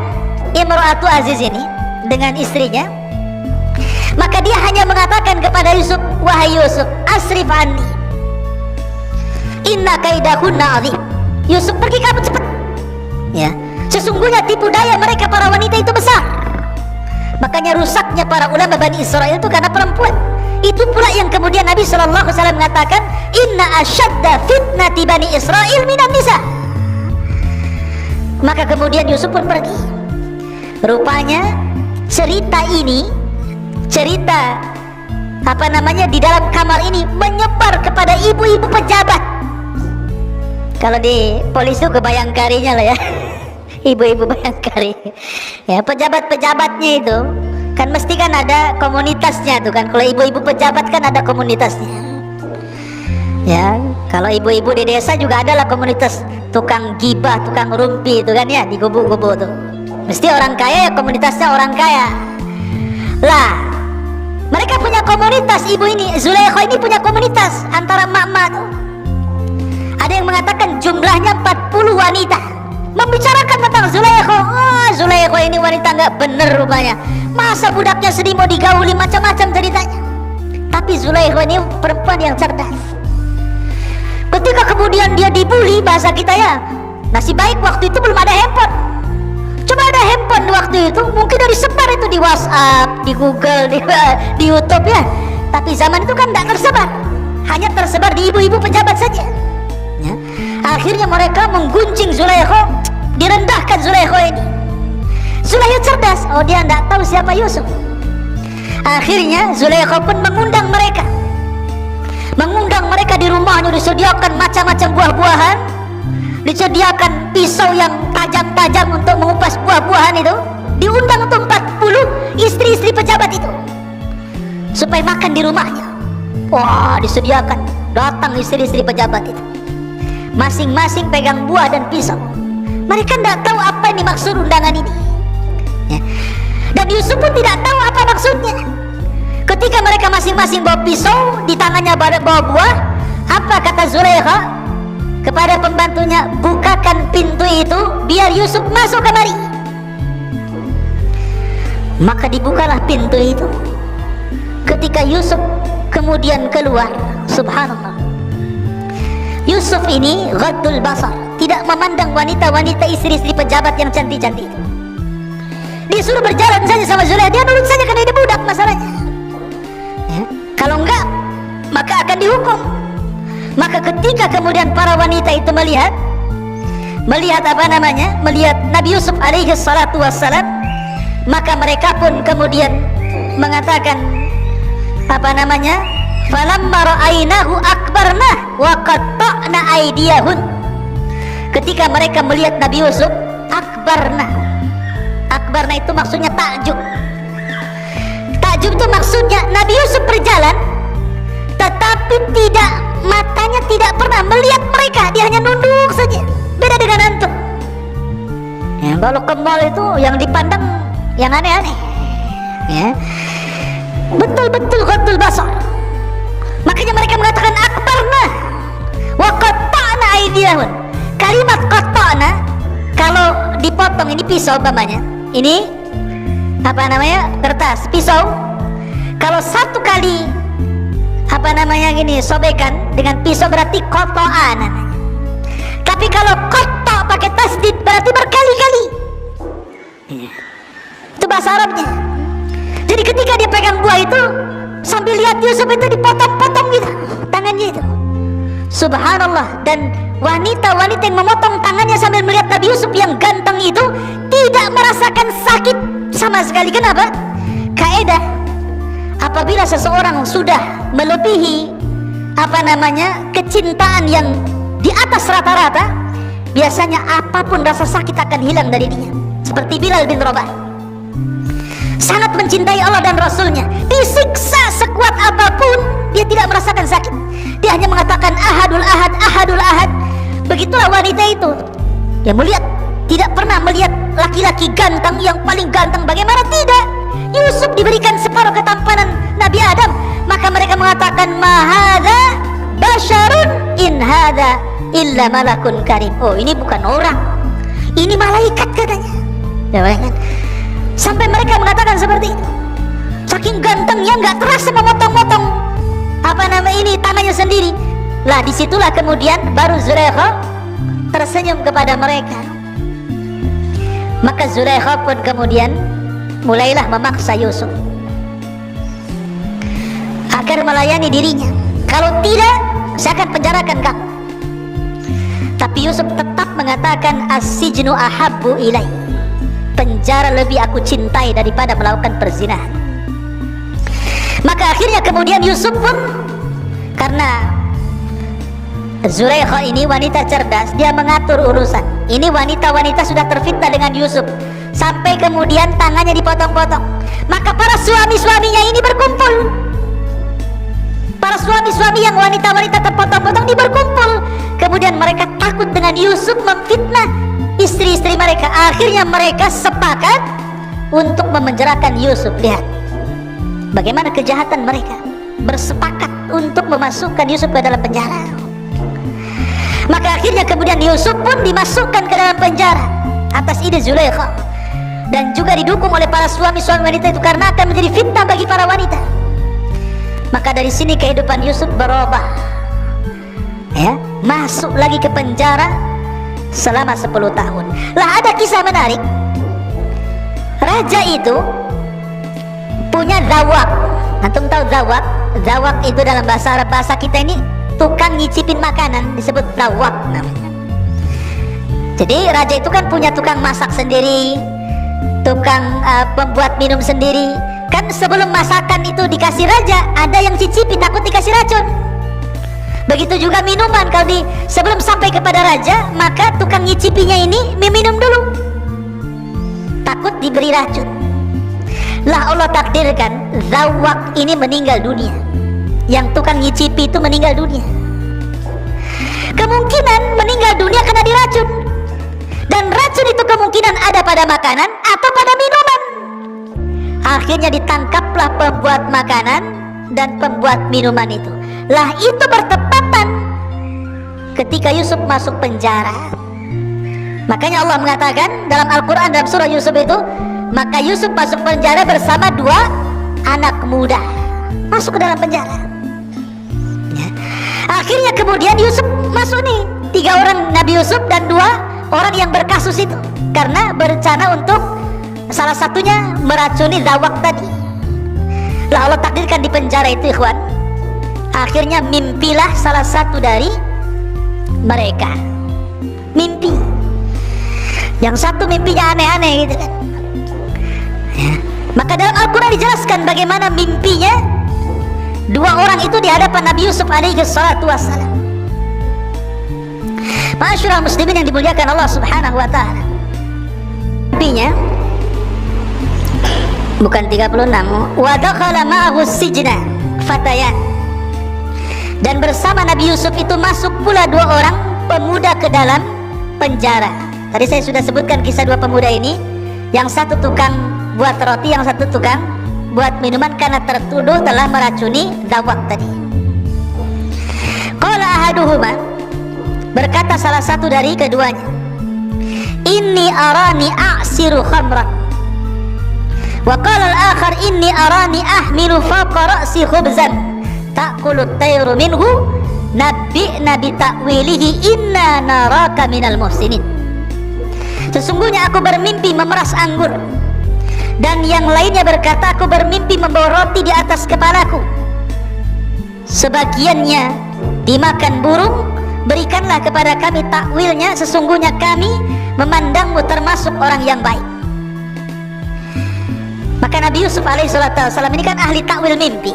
Imra'atu Aziz ini, dengan istrinya, maka dia hanya mengatakan kepada Yusuf, wahai Yusuf, asrif anni, inna kaidahunna azim. Yusuf, pergi kamu cepat. Ya, sesungguhnya tipu daya mereka para wanita itu besar. Makanya rusaknya para ulama Bani Israel itu karena perempuan. Itu pula yang kemudian Nabi SAW mengatakan, inna asyadda fitnati Bani Israel minan nisa. Maka kemudian Yusuf pun pergi. Rupanya cerita ini, cerita di dalam kamar ini menyebar kepada ibu-ibu pejabat. Kalau di polisi itu kebayangkarinya lah ya. Ibu-ibu bayangkari. Ya, pejabat-pejabatnya itu kan mesti kan ada komunitasnya tuh kan. Kalau ibu-ibu pejabat kan ada komunitasnya. Ya, kalau ibu-ibu di desa juga adalah komunitas tukang gibah, tukang rumpi itu kan ya, di gubuk-gubuk tuh. Mesti orang kaya ya komunitasnya orang kaya. Lah, mereka punya komunitas, ibu ini, Zulaikha ini punya komunitas antara emak-emak tuh. Ada yang mengatakan jumlahnya 40 wanita membicarakan tentang Zulaikha. Zulaikha ini wanita nggak bener rupanya. Masa budaknya sedih mau digauli, macam-macam ceritanya. Tapi Zulaikha ini perempuan yang cerdas. Ketika kemudian dia dibully, bahasa kita ya, nasib baik waktu itu belum ada handphone. Cuma ada handphone waktu itu, mungkin dari sebar itu di WhatsApp, di Google, di YouTube ya. Tapi zaman itu kan tidak tersebar, hanya tersebar di ibu-ibu pejabat saja. Ya. Akhirnya mereka mengguncing Zulaikha, direndahkan Zulaikha ini. Zulaikha cerdas, oh dia tidak tahu siapa Yusuf. Akhirnya Zulaikha pun mengundang mereka di rumahnya, disediakan macam-macam buah-buahan, disediakan pisau yang tajam-tajam untuk mengupas buah-buahan itu. Diundang untuk 40 istri-istri pejabat itu supaya makan di rumahnya. Wah, disediakan, datang istri-istri pejabat itu, masing-masing pegang buah dan pisau. Mereka tidak tahu apa yang dimaksud undangan ini ya. Dan Yusuf pun tidak tahu apa maksudnya. Ketika mereka masing-masing bawa pisau, di tangannya bawa buah, apa kata Zulaikha kepada pembantunya? Bukakan pintu itu biar Yusuf masuk kemari. Maka dibukalah pintu itu. Ketika Yusuf kemudian keluar, subhanallah, Yusuf ini ghaddul basar, tidak memandang wanita-wanita istri-istri pejabat yang cantik-cantik itu. Dia suruh berjalan saja sama Zulaikha, dia nurut saja karena dia budak masalahnya ya. Kalau enggak maka akan dihukum. Maka ketika kemudian para wanita itu melihat melihat Nabi Yusuf alaihi salatu wassalam, maka mereka pun kemudian mengatakan falamma ra'ainahu akbarna wa qatta'na aydiyahun. Ketika mereka melihat Nabi Yusuf, akbarna itu maksudnya takjub. Takjub itu maksudnya Nabi Yusuf berjalan tetapi matanya tidak pernah melihat mereka, dia hanya nunduk saja. Beda dengan antum ya, kalau ke mall itu yang dipandang yang aneh-aneh ya, betul-betul ghaddul basar. Makanya mereka mengatakan akbarna wa qatta'na aydiyahun. Kalimat qatta'na kalau dipotong, ini pisau umpamanya, ini kertas pisau, kalau satu kali sobekan dengan pisau berarti qata'a namanya. Tapi kalau qatta' pakai tasdid berarti berkali-kali. Itu bahasa Arabnya. Jadi ketika dia pegang buah itu sambil lihat Yusuf itu dipotong-potong gitu tangannya itu, subhanallah. Dan wanita-wanita yang memotong tangannya sambil melihat Nabi Yusuf yang ganteng itu tidak merasakan sakit sama sekali. Kenapa? Kaidah, apabila seseorang sudah melebihi kecintaan yang di atas rata-rata, biasanya apapun rasa sakit akan hilang dari dia. Seperti Bilal bin Rabah, sangat mencintai Allah dan Rasulnya, disiksa sekuat apapun dia tidak merasakan sakit. Dia hanya mengatakan ahadul ahad, ahadul ahad. Begitulah wanita itu yang melihat, tidak pernah melihat laki-laki ganteng yang paling ganteng. Bagaimana tidak? Yusuf diberikan separuh ketampanan Nabi Adam, maka mereka mengatakan ma hadza basyarun in hadza illa malakun karim. Oh, ini bukan orang, ini malaikat katanya. Ya kan? Sampai mereka mengatakan seperti itu. Saking gantengnya nggak terasa memotong-motong tangannya sendiri. Lah disitulah kemudian baru Zulaikha tersenyum kepada mereka. Maka Zulaikha pun kemudian mulailah memaksa Yusuf agar melayani dirinya. Kalau tidak, saya akan penjarakan kamu. Tapi Yusuf tetap mengatakan as-sijnu ahabbu ilai, penjara lebih aku cintai daripada melakukan perzinahan. Maka akhirnya kemudian Yusuf pun, karena Zulaikha ini wanita cerdas, dia mengatur urusan. Ini wanita-wanita sudah terfitnah dengan Yusuf sampai kemudian tangannya dipotong-potong. Maka para suami-suaminya ini berkumpul. Para suami-suami yang wanita-wanita terpotong-potong ini berkumpul. Kemudian mereka takut dengan Yusuf memfitnah istri-istri mereka. Akhirnya mereka sepakat untuk memenjarakan Yusuf. Lihat bagaimana kejahatan mereka, bersepakat untuk memasukkan Yusuf ke dalam penjara. Maka akhirnya kemudian Yusuf pun dimasukkan ke dalam penjara atas ide Zulaikha, dan juga didukung oleh para suami-suami wanita itu karena akan menjadi fitnah bagi para wanita. Maka dari sini kehidupan Yusuf berubah, ya, masuk lagi ke penjara selama 10 tahun. Lah ada kisah menarik. Raja itu punya zawak. Antum tahu zawak? Zawak itu dalam bahasa Arab, bahasa kita ini tukang nyicipin makanan, disebut zawak namanya. Jadi raja itu kan punya tukang masak sendiri, tukang pembuat minum sendiri. Kan sebelum masakan itu dikasih raja, ada yang cicipi, takut dikasih racun. Begitu juga minuman, kalau sebelum sampai kepada raja, maka tukang nyicipinya ini minum dulu, takut diberi racun. Lah Allah takdirkan zawak ini meninggal dunia, yang tukang nyicipi itu meninggal dunia. Kemungkinan meninggal dunia karena diracun, dan racun itu kemungkinan ada pada makanan atau pada minuman. Akhirnya ditangkaplah pembuat makanan dan pembuat minuman itu. Lah itu bertepatan ketika Yusuf masuk penjara. Makanya Allah mengatakan dalam Al-Quran, dalam surah Yusuf itu, maka Yusuf masuk penjara bersama 2 anak muda, masuk ke dalam penjara, ya. Akhirnya kemudian Yusuf masuk nih, 3 orang Nabi Yusuf dan 2 orang yang berkasus itu, karena berencana untuk salah satunya meracuni zawak tadi. Lah Allah takdirkan di penjara itu, ikhwan. Akhirnya mimpilah salah satu dari mereka, mimpi. Yang satu mimpinya aneh-aneh gitu kan, ya. Maka dalam Al-Quran dijelaskan bagaimana mimpinya 2 orang itu di hadapan Nabi Yusuf alaihi salatu wassalam. Ma'asyiral muslimin yang dimuliakan Allah subhanahu wa ta'ala, mimpinya bukan 36. Wa dakhala ma'ahu sijna fatayan, dan bersama Nabi Yusuf itu masuk pula 2 orang pemuda ke dalam penjara. Tadi saya sudah sebutkan kisah 2 pemuda ini. Yang satu tukang buat roti, yang satu tukang buat minuman, karena tertuduh telah meracuni zawak tadi. Qala ahaduhuma, berkata salah satu dari keduanya, inni arani a'siru khamran. Wa qala al-akhar inni arani ahmilu fawqa ra'si khubzan ta'kulu at-tayru minhu nabbi'na bi ta'wilihi inna naraka minal muhsinin. Sesungguhnya aku bermimpi memeras anggur. Dan yang lainnya berkata, aku bermimpi membawa roti di atas kepalaku, sebagiannya dimakan burung, berikanlah kepada kami takwilnya, sesungguhnya kami memandangmu termasuk orang yang baik. Maka Nabi Yusuf alaihissalam ini kan ahli takwil mimpi.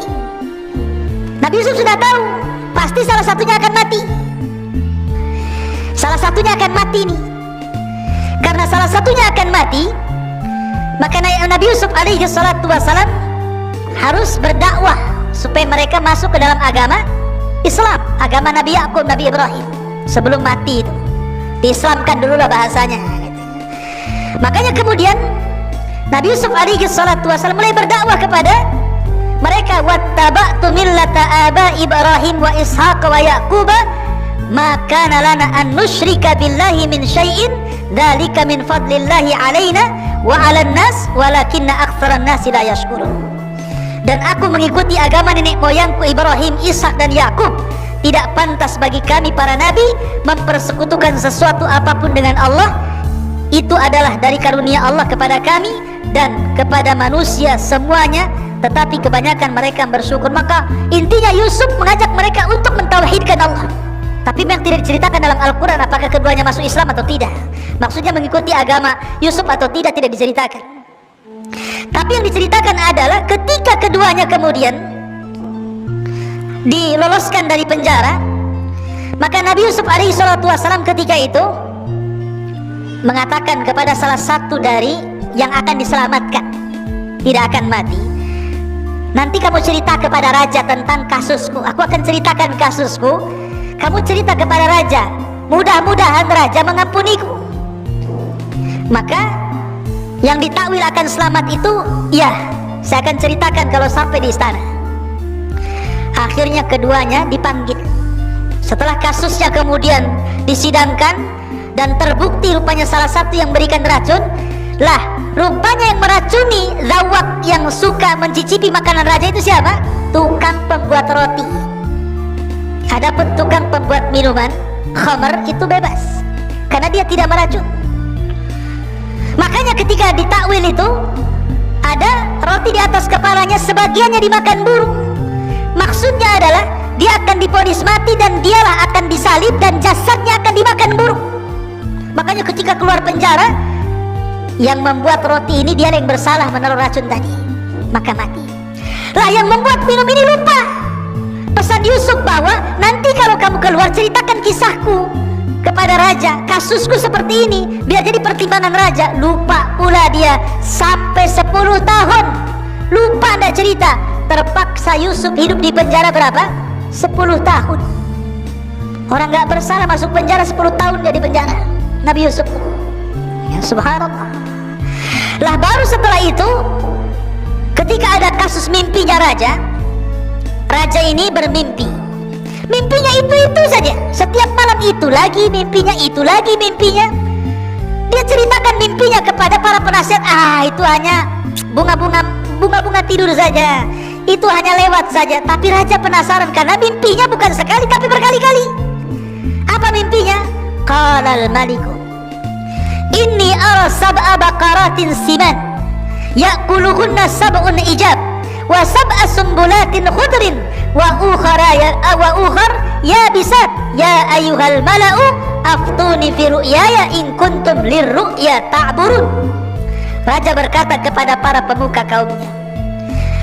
Nabi Yusuf sudah tahu pasti salah satunya akan mati. Salah satunya akan mati nih. Karena salah satunya akan mati, maka Nabi Yusuf alaihissalam harus berdakwah supaya mereka masuk ke dalam agama Islam, agama Nabi Yakub, Nabi Ibrahim. Sebelum mati itu diislamkan dulu lah bahasanya. Makanya kemudian Nabi Yusuf alaihi salatu wasallam mulai berdakwah kepada mereka, wattaba'tu millata aba Ibrahim wa Ishaq wa Yaqub ma kana lana an nusyrika billahi min syai'in dzalika min fadlillahi alaina wa 'alan nas walakinna aktsaran nasi la yashkurun. Dan aku mengikuti agama nenek moyangku Ibrahim, Ishak dan Yakub. Tidak pantas bagi kami para nabi mempersekutukan sesuatu apapun dengan Allah. Itu adalah dari karunia Allah kepada kami dan kepada manusia semuanya, tetapi kebanyakan mereka bersyukur. Maka intinya Yusuf mengajak mereka untuk mentauhidkan Allah. Tapi memang tidak diceritakan dalam Al-Quran apakah keduanya masuk Islam atau tidak. Maksudnya mengikuti agama Yusuf atau tidak diceritakan. Tapi yang diceritakan adalah ketika keduanya kemudian diloloskan dari penjara, maka Nabi Yusuf alaihi salatu wasallam ketika itu mengatakan kepada salah satu dari yang akan diselamatkan, tidak akan mati, nanti kamu cerita kepada raja tentang kasusku. Aku akan ceritakan kasusku, kamu cerita kepada raja, mudah-mudahan raja mengampuniku. Maka yang ditakwil akan selamat itu, ya, saya akan ceritakan kalau sampai di istana. Akhirnya keduanya dipanggil. Setelah kasusnya kemudian disidangkan dan terbukti rupanya salah satu yang berikan racun, lah rupanya yang meracuni zawak yang suka mencicipi makanan raja itu siapa? Tukang pembuat roti. Adapun tukang pembuat minuman khamar itu bebas karena dia tidak meracun. Makanya ketika ditakwil itu ada roti di atas kepalanya, sebagiannya dimakan burung. Maksudnya adalah dia akan divonis mati dan dialah akan disalib dan jasadnya akan dimakan burung. Makanya ketika keluar penjara, yang membuat roti ini dia yang bersalah menaruh racun tadi, maka mati. Lah yang membuat minum ini lupa pesan Yusuf bahwa nanti kalau kamu keluar ceritakan kisahku kepada raja, kasusku seperti ini, biar jadi pertimbangan raja. Lupa pula dia sampai 10 tahun, lupa tidak cerita. Terpaksa Yusuf hidup di penjara berapa? 10 tahun. Orang gak bersalah masuk penjara 10 tahun jadi penjara Nabi Yusuf. Ya subhanallah. Lah baru setelah itu ketika ada kasus mimpinya raja, raja ini bermimpi. Mimpinya itu saja, setiap malam itu lagi mimpinya, itu lagi mimpinya. Dia ceritakan mimpinya kepada para penasihat. Itu hanya bunga-bunga tidur saja, itu hanya lewat saja. Tapi raja penasaran karena mimpinya bukan sekali tapi berkali-kali. Apa mimpinya? Qalal maliku inni ara sab'a baqaratin siman ya'kuluhunna sab'un ijab wa sab'a sumbulatin khudrin wa ukhar yabisat ya ayyuhal mala'u aftuni fi ru'yaya in kuntum lirru'ya ta'burun. Raja berkata kepada para pemuka kaumnya,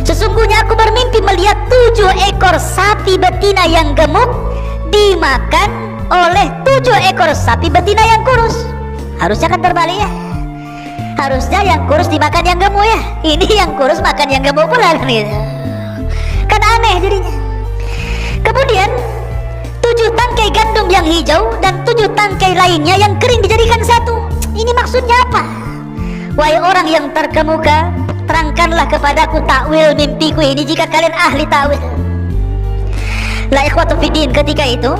sesungguhnya aku bermimpi melihat 7 ekor sapi betina yang gemuk dimakan oleh 7 ekor sapi betina yang kurus. Harusnya kan terbalik ya, harusnya yang kurus dimakan yang gemuk ya, ini yang kurus makan yang gemuk pula kan gitu. Kan aneh jadinya. Kemudian 7 tangkai gandum yang hijau dan 7 tangkai lainnya yang kering dijadikan satu. Ini maksudnya apa? Wahai orang yang terkemuka, terangkanlah kepadaku takwil mimpiku ini jika kalian ahli takwil. La ikhwatu fiddin, ketika itu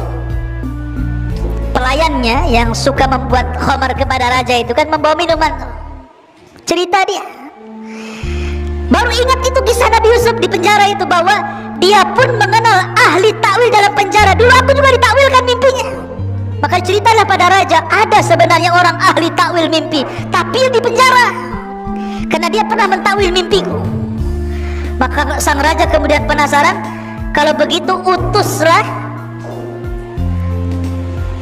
pelayannya yang suka membuat khamar kepada raja itu kan membawa minuman. Cerita dia baru ingat itu kisah Nabi Yusuf di penjara itu, bahwa dia pun mengenal ahli takwil dalam penjara. Dulu aku juga ditakwilkan mimpinya. Maka ceritalah pada raja, ada sebenarnya orang ahli takwil mimpi, tapi yang di penjara karena dia pernah mentakwil mimpiku. Maka sang raja kemudian penasaran, kalau begitu utuslah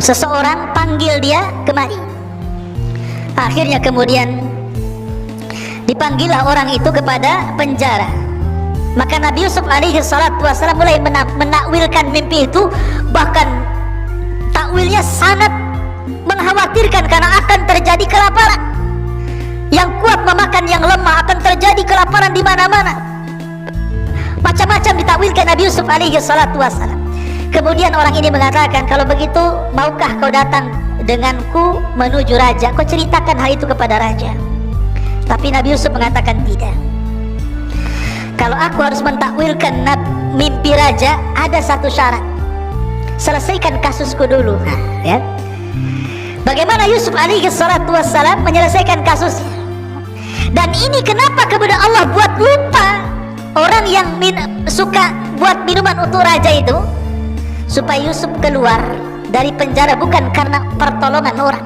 seseorang, panggil dia kemari. Akhirnya kemudian dipanggillah orang itu kepada penjara. Maka Nabi Yusuf alaihi salatu wasallam mulai menakwilkan mimpi itu. Bahkan takwilnya sangat mengkhawatirkan karena akan terjadi kelaparan. Yang kuat memakan yang lemah, akan terjadi kelaparan di mana-mana. Macam-macam ditakwilkan Nabi Yusuf alaihi salatu wasallam. Kemudian orang ini mengatakan, kalau begitu maukah kau datang denganku menuju raja, kau ceritakan hal itu kepada raja. Tapi Nabi Yusuf mengatakan tidak. Kalau aku harus mentakwilkan mimpi raja, ada satu syarat. Selesaikan kasusku dulu. Nah, ya. Bagaimana Yusuf alaihi salatu wassalam menyelesaikan kasusnya? Dan ini kenapa kemudian Allah buat lupa orang yang suka buat minuman untuk raja itu, supaya Yusuf keluar dari penjara bukan karena pertolongan orang,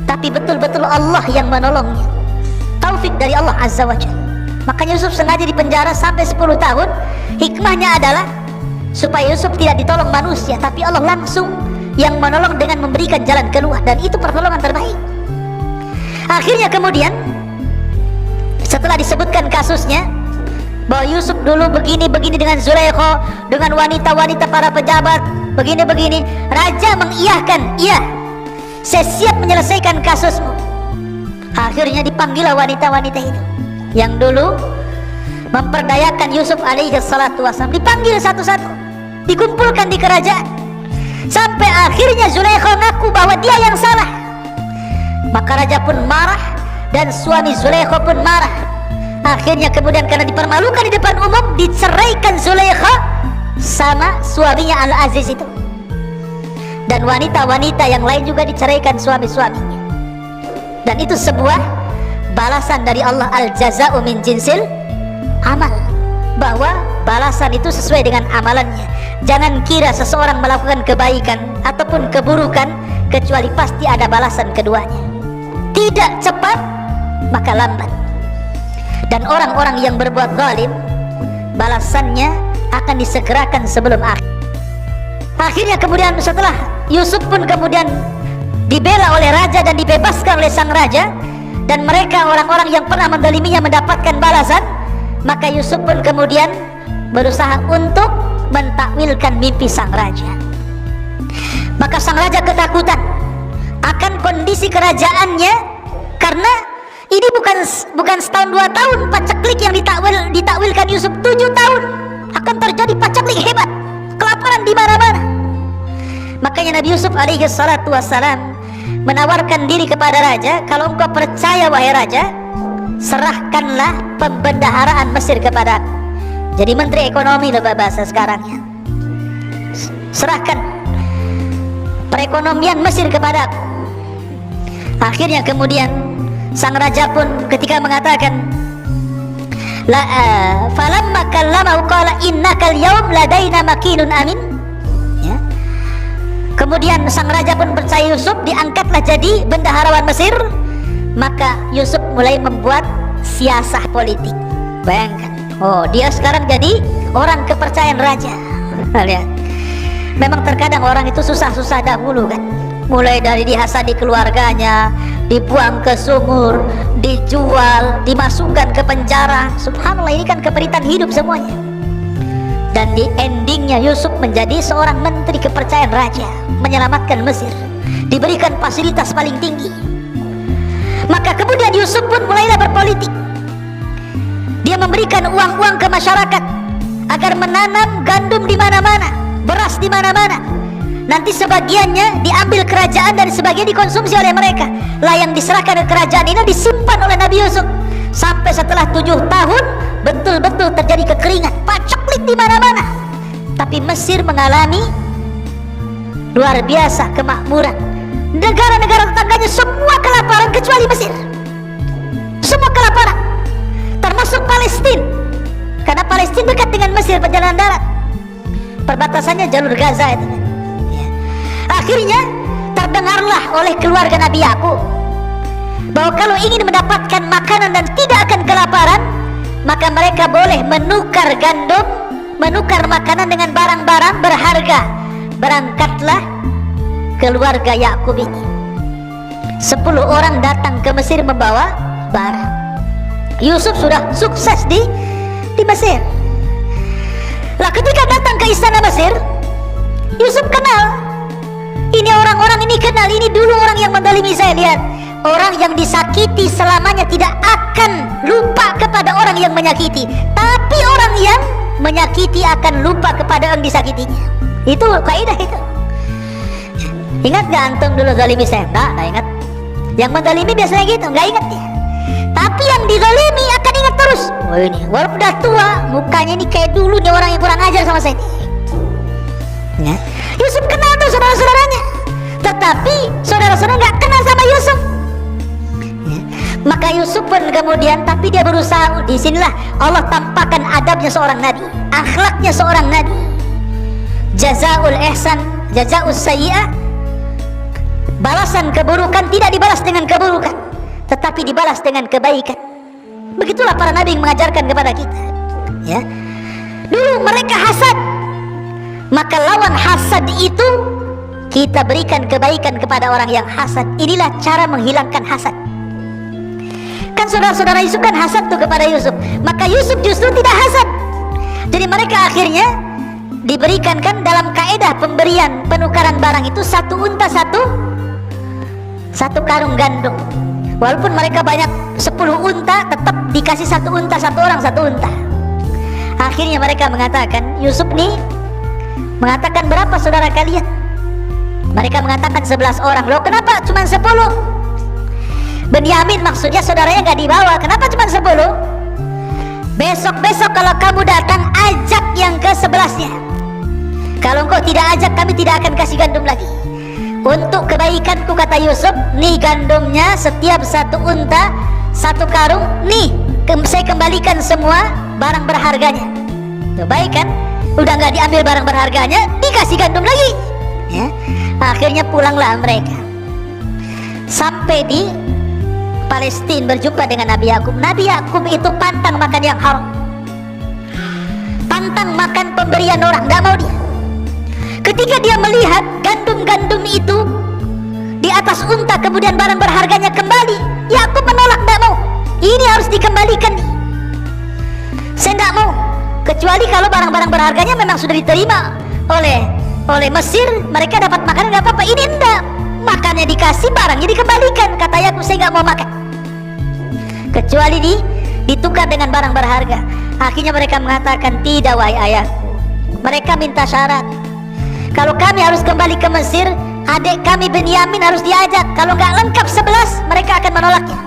tapi betul-betul Allah yang menolongnya. Taufik dari Allah Azza wa Jalla. Makanya Yusuf sengaja di penjara sampai 10 tahun. Hikmahnya adalah supaya Yusuf tidak ditolong manusia, tapi Allah langsung yang menolong dengan memberikan jalan keluar, dan itu pertolongan terbaik. Akhirnya kemudian setelah disebutkan kasusnya bahwa Yusuf dulu begini-begini dengan Zulaikha, dengan wanita-wanita para pejabat, begini-begini, raja mengiyahkan, iya, saya siap menyelesaikan kasusmu. Akhirnya dipanggillah wanita-wanita itu yang dulu memperdayakan Yusuf alaihi salatu wassalam, dipanggil satu-satu, dikumpulkan di kerajaan, sampai akhirnya Zulaikha ngaku bahwa dia yang salah. Maka raja pun marah dan suami Zulaikha pun marah. Akhirnya kemudian karena dipermalukan di depan umum, diceraikan Zulaikha sama suaminya Al-Aziz itu, dan wanita-wanita yang lain juga diceraikan suami-suaminya. Dan itu sebuah balasan dari Allah, al-jaza'u min jinsil amal, bahwa balasan itu sesuai dengan amalannya. Jangan kira seseorang melakukan kebaikan ataupun keburukan kecuali pasti ada balasan keduanya. Tidak cepat maka lambat. Dan orang-orang yang berbuat zalim, balasannya akan disegerakan sebelum akhir. Akhirnya kemudian setelah Yusuf pun kemudian dibela oleh raja dan dibebaskan oleh sang raja, dan mereka orang-orang yang pernah mendoliminya mendapatkan balasan, maka Yusuf pun kemudian berusaha untuk mentakwilkan mimpi sang raja. Maka sang raja ketakutan akan kondisi kerajaannya, karena ini bukan setahun 2 tahun paceklik yang ditakwilkan Yusuf, 7 tahun akan terjadi paceklik hebat, kelaparan di mana-mana. Makanya Nabi Yusuf alaihi salatu wassalam menawarkan diri kepada raja, kalau engkau percaya wahai raja, serahkanlah pembendaharaan Mesir kepada aku. Jadi menteri ekonomi loh bahasa sekarangnya. Serahkan perekonomian Mesir kepada aku. Akhirnya kemudian sang raja pun ketika mengatakan falamma kallamahu qala innakal yaum ladaina makinun amin, ya. Kemudian sang raja pun percaya Yusuf, diangkatlah jadi bendaharawan Mesir. Maka Yusuf mulai membuat siasah politik. Bayangkan, oh dia sekarang jadi orang kepercayaan raja. Lihat, memang terkadang orang itu susah-susah dahulu kan, mulai dari dihasadi keluarganya, dibuang ke sumur, dijual, dimasukkan ke penjara. Subhanallah, ini kan keperitan hidup semuanya. Dan di endingnya Yusuf menjadi seorang menteri kepercayaan raja, menyelamatkan Mesir, diberikan fasilitas paling tinggi. Maka kemudian Yusuf pun mulailah berpolitik. Dia memberikan uang-uang ke masyarakat agar menanam gandum di mana-mana, beras di mana-mana. Nanti sebagiannya diambil kerajaan dan sebagian dikonsumsi oleh mereka. Lah yang diserahkan ke kerajaan ini disimpan oleh Nabi Yusuf sampai setelah 7 tahun betul-betul terjadi kekeringan, paceklik di mana-mana. Tapi Mesir mengalami luar biasa kemakmuran. Negara-negara tetangganya semua kelaparan kecuali Mesir. Semua kelaparan, termasuk Palestina, karena Palestina dekat dengan Mesir, perjalanan darat. Perbatasannya jalur Gaza itu. Akhirnya terdengarlah oleh keluarga Nabi Yakub bahwa kalau ingin mendapatkan makanan dan tidak akan kelaparan, maka mereka boleh menukar gandum, menukar makanan dengan barang-barang berharga. Berangkatlah keluarga Yakub ini, 10 orang datang ke Mesir membawa barang. Yusuf sudah sukses di Mesir. Lah ketika datang ke istana Mesir, Yusuf kenal. Ini orang-orang ini kenal, ini dulu orang yang mendalimi saya. Lihat, orang yang disakiti selamanya tidak akan lupa kepada orang yang menyakiti, tapi orang yang menyakiti akan lupa kepada orang disakitinya. Itu kaidah itu. Ingat gak antum dulu zalimi saya? Enggak ingat. Yang mendalimi biasanya gitu, enggak ingat dia. Tapi yang dizalimi akan ingat terus. Oh ini, walaupun udah tua, mukanya ini kayak dulu nih orang yang kurang ajar sama saya. Ya. Yusuf kenal tuh saudara-saudaranya, tetapi saudara-saudara nggak kenal sama Yusuf. Ya. Maka Yusuf pun kemudian, tapi dia berusaha. Disinilah Allah tampakkan adabnya seorang nabi, akhlaknya seorang nabi. Jazaul ihsan, jazaus sayyi'ah. Balasan keburukan tidak dibalas dengan keburukan, tetapi dibalas dengan kebaikan. Begitulah para nabi yang mengajarkan kepada kita. Ya. Dulu mereka hasad, maka lawan hasad itu kita berikan kebaikan kepada orang yang hasad. Inilah cara menghilangkan hasad. Kan saudara-saudara Yusuf kan hasad tuh kepada Yusuf, maka Yusuf justru tidak hasad. Jadi mereka akhirnya diberikan kan dalam kaedah pemberian penukaran barang itu satu unta satu karung gandum. Walaupun mereka banyak 10 unta, tetap dikasih satu unta, satu orang satu unta. Akhirnya mereka mengatakan, Yusuf nih mengatakan, berapa saudara kalian? Mereka mengatakan 11 orang. Loh kenapa cuma 10? Benyamin maksudnya saudaranya nggak dibawa. Kenapa cuma 10? Besok-besok kalau kamu datang, ajak yang ke-11-nya. Kalau engkau tidak ajak, kami tidak akan kasih gandum lagi. Untuk kebaikanku, kata Yusuf, nih gandumnya, setiap satu unta, satu karung, nih saya kembalikan semua barang berharganya. Tuh, baik kan? Udah nggak diambil barang berharganya, dikasih gandum lagi. Ya. Akhirnya pulanglah mereka. Sampai di Palestina berjumpa dengan Nabi Yakub. Nabi Yakub itu pantang makan yang haram, pantang makan pemberian orang, nggak mau dia. Ketika dia melihat gandum-gandum itu di atas unta, kemudian barang berharganya kembali, Yakub menolak, nggak mau. Ini harus dikembalikan nih. Saya nggak mau, kecuali kalau barang-barang berharganya memang sudah diterima oleh Mesir, mereka dapat makan, nggak apa-apa. Ini enggak, makannya dikasih, barangnya dikembalikan. Kata Yakub, saya nggak mau makan kecuali ditukar dengan barang berharga. Akhirnya mereka mengatakan, tidak wahai ayahku. Mereka minta syarat, kalau kami harus kembali ke Mesir, adik kami Benyamin harus diajak. Kalau nggak lengkap 11, mereka akan menolaknya.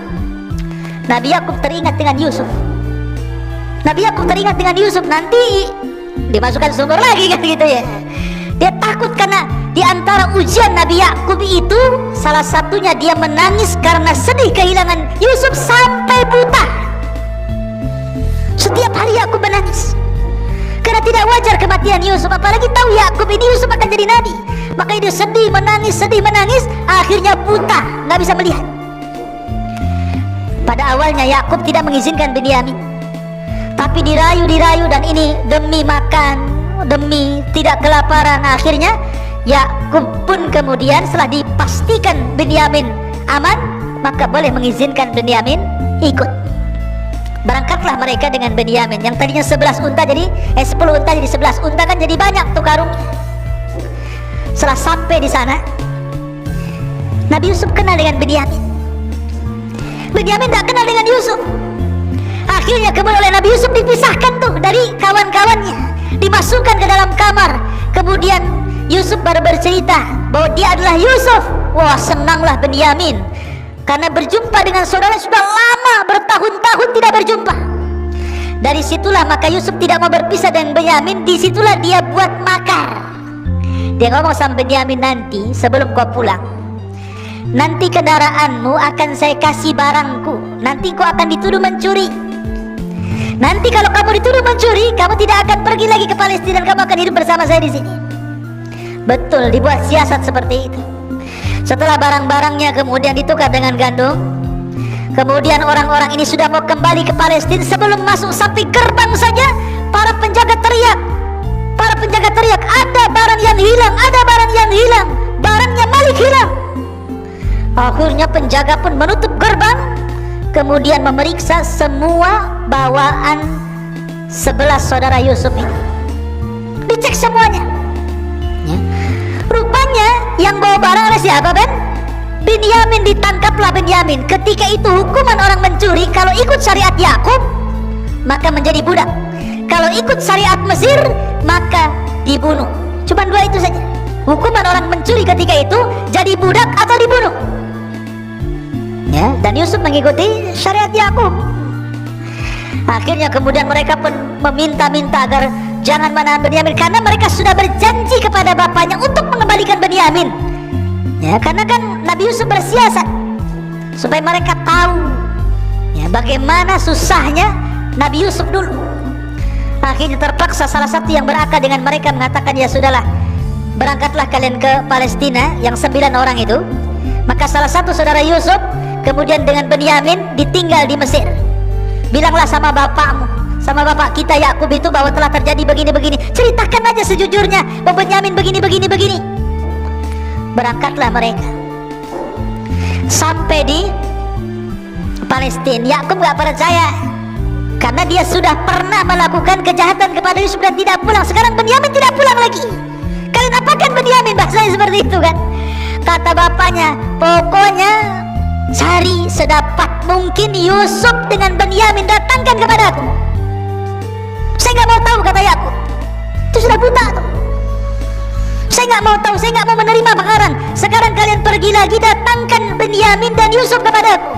Nabi Yakub teringat dengan Yusuf. Nabi Yakub teringat dengan Yusuf, nanti dimasukkan sumur lagi kan gitu ya. Dia takut karena di antara ujian Nabi Yakub itu salah satunya dia menangis karena sedih kehilangan Yusuf sampai buta. Setiap hari Yakub menangis karena tidak wajar kematian Yusuf, apalagi tahu Yakub ini Yusuf akan jadi nabi. Maka dia sedih menangis, akhirnya buta, nggak bisa melihat. Pada awalnya Yakub tidak mengizinkan Benyamin, tapi dirayu dan ini demi makan, demi tidak kelaparan. Akhirnya Yakub pun kemudian setelah dipastikan Benyamin aman, maka boleh mengizinkan Benyamin ikut. Berangkatlah mereka dengan Benyamin yang tadinya 11 unta jadi 10 unta jadi 11 unta, kan jadi banyak tuh karungnya. Setelah sampai di sana, Nabi Yusuf kenal dengan Benyamin. Benyamin tak kenal dengan Yusuf. Akhirnya kemudian oleh Nabi Yusuf dipisahkan tuh dari kawan-kawannya, dimasukkan ke dalam kamar. Kemudian Yusuf baru bercerita bahwa dia adalah Yusuf. Wah, senanglah Benyamin karena berjumpa dengan saudara sudah lama, bertahun-tahun tidak berjumpa. Dari situlah maka Yusuf tidak mau berpisah dengan Benyamin. Disitulah dia buat makar. Dia ngomong sama Benyamin, nanti sebelum kau pulang, nanti kendaraanmu akan saya kasih barangku. Nanti kau akan dituduh mencuri. Nanti kalau kamu dituduh mencuri, kamu tidak akan pergi lagi ke Palestina dan kamu akan hidup bersama saya di sini. Betul, dibuat siasat seperti itu. Setelah barang-barangnya kemudian ditukar dengan gandum, kemudian orang-orang ini sudah mau kembali ke Palestina. Sebelum masuk sampai gerbang saja, para penjaga teriak, ada barang yang hilang, ada barang yang hilang, barangnya Malik hilang. Akhirnya penjaga pun menutup gerbang, kemudian memeriksa semua bawaan 11 saudara Yusuf ini. Dicek semuanya ya. Rupanya yang bawa barang adalah siapa, Ben? Benyamin. Ditangkaplah Benyamin. Ketika itu hukuman orang mencuri, kalau ikut syariat Yakub maka menjadi budak, kalau ikut syariat Mesir maka dibunuh. Cuma dua itu saja hukuman orang mencuri ketika itu, jadi budak atau dibunuh. ya, dan Yusuf mengikuti syariat Yakub. Akhirnya kemudian mereka pun meminta-minta agar jangan menahan Benyamin, karena mereka sudah berjanji kepada bapaknya untuk mengembalikan Benyamin. Ya, karena kan Nabi Yusuf bersiasat supaya mereka tahu ya bagaimana susahnya Nabi Yusuf dulu. Akhirnya terpaksa salah satu yang berakal dengan mereka mengatakan, ya sudahlah, berangkatlah kalian ke Palestina yang 9 orang itu. Maka salah satu saudara Yusuf kemudian dengan Benyamin ditinggal di Mesir. Bilanglah sama bapakmu, sama bapak kita Yakub itu bahwa telah terjadi begini-begini. Ceritakan aja sejujurnya bahwa Benyamin begini-begini. Berangkatlah mereka. Sampai di Palestina, Yakub gak percaya karena dia sudah pernah melakukan kejahatan kepada Yusuf dan tidak pulang. Sekarang Benyamin tidak pulang lagi. Kalian apakan Benyamin? Bahasanya seperti itu kan. Kata bapaknya, pokoknya cari sedapat mungkin Yusuf dengan Benyamin, datangkan kepada aku. Saya nggak mau tahu, kata Yakub. Itu sudah buta tuh. Saya nggak mau tahu, saya nggak mau menerima bakaran. Sekarang kalian pergi lagi, datangkan Benyamin dan Yusuf kepada aku.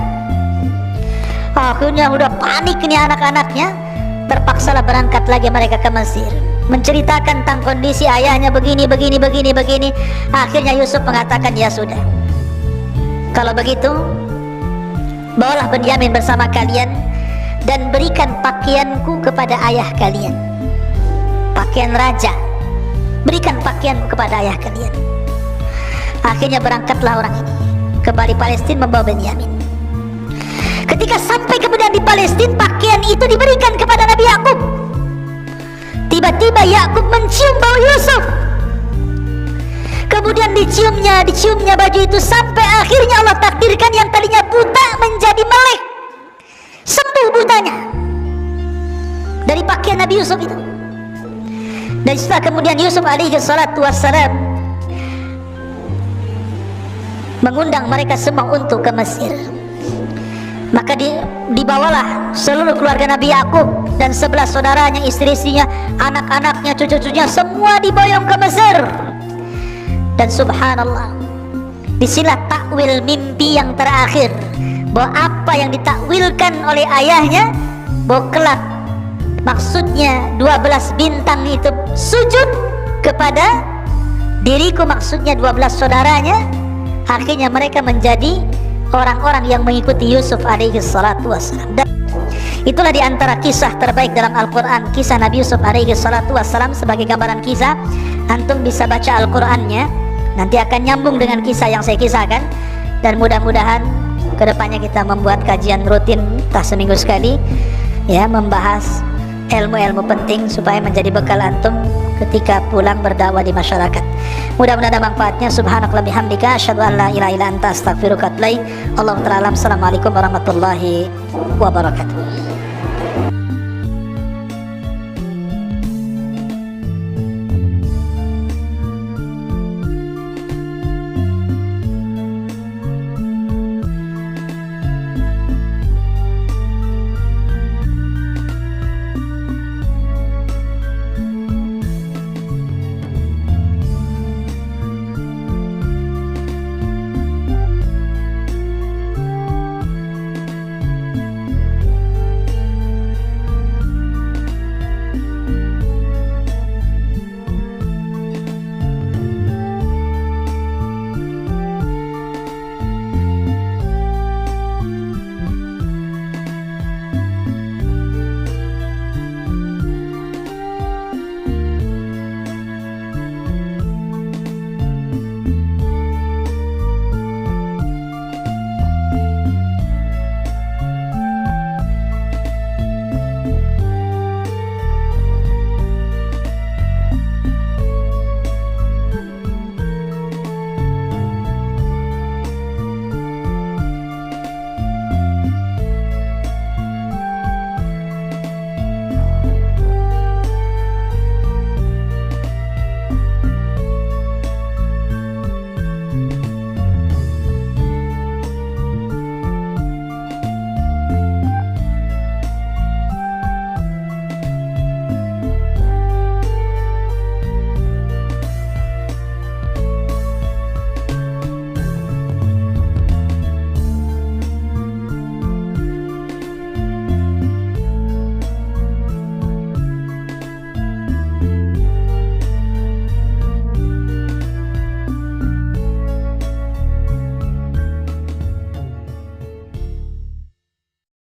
Akhirnya udah panik nih anak-anaknya. Terpaksalah berangkat lagi mereka ke Mesir, menceritakan tentang kondisi ayahnya begini. Akhirnya Yusuf mengatakan, ya sudah, kalau begitu bawalah Benyamin bersama kalian dan berikan pakaianku kepada ayah kalian, pakaian raja, berikan pakaianku kepada ayah kalian. Akhirnya berangkatlah orang ini kembali Palestina membawa Benyamin. Ketika sampai kemudian di Palestina, pakaian itu diberikan kepada Nabi Yakub. Tiba-tiba Yakub mencium bau Yusuf. Kemudian diciumnya baju itu sampai akhirnya Allah takdirkan yang tadinya buta menjadi melek, sembuh butanya dari pakaian Nabi Yusuf itu. Dan setelah kemudian Yusuf alaihi salatu wassalam mengundang mereka semua untuk ke Mesir. Maka dibawalah seluruh keluarga Nabi Yakub dan 11 saudaranya, istri-istrinya, anak-anaknya, cucu-cucunya, semua diboyong ke Mesir. Dan subhanallah, disinilah takwil mimpi yang terakhir, bahwa apa yang ditakwilkan oleh ayahnya, bahwa kelak maksudnya 12 bintang itu sujud kepada diriku, maksudnya 12 saudaranya. Akhirnya mereka menjadi orang-orang yang mengikuti Yusuf alaihi salatu wassalam. Dan itulah diantara kisah terbaik dalam Al-Quran, kisah Nabi Yusuf alaihi salatu wassalam. Sebagai gambaran kisah, antum bisa baca Al-Qurannya, nanti akan nyambung dengan kisah yang saya kisahkan. Dan mudah-mudahan kedepannya kita membuat kajian rutin entah seminggu sekali, ya, membahas ilmu-ilmu penting supaya menjadi bekal antum ketika pulang berdakwah di masyarakat. Mudah-mudahan ada manfaatnya. Subhanakallahumma bihamdika asyhadu an la ilaha illa anta astaghfiruka wa atubu ilaik. Allahu ta'ala alam. Assalamualaikum warahmatullahi wabarakatuh.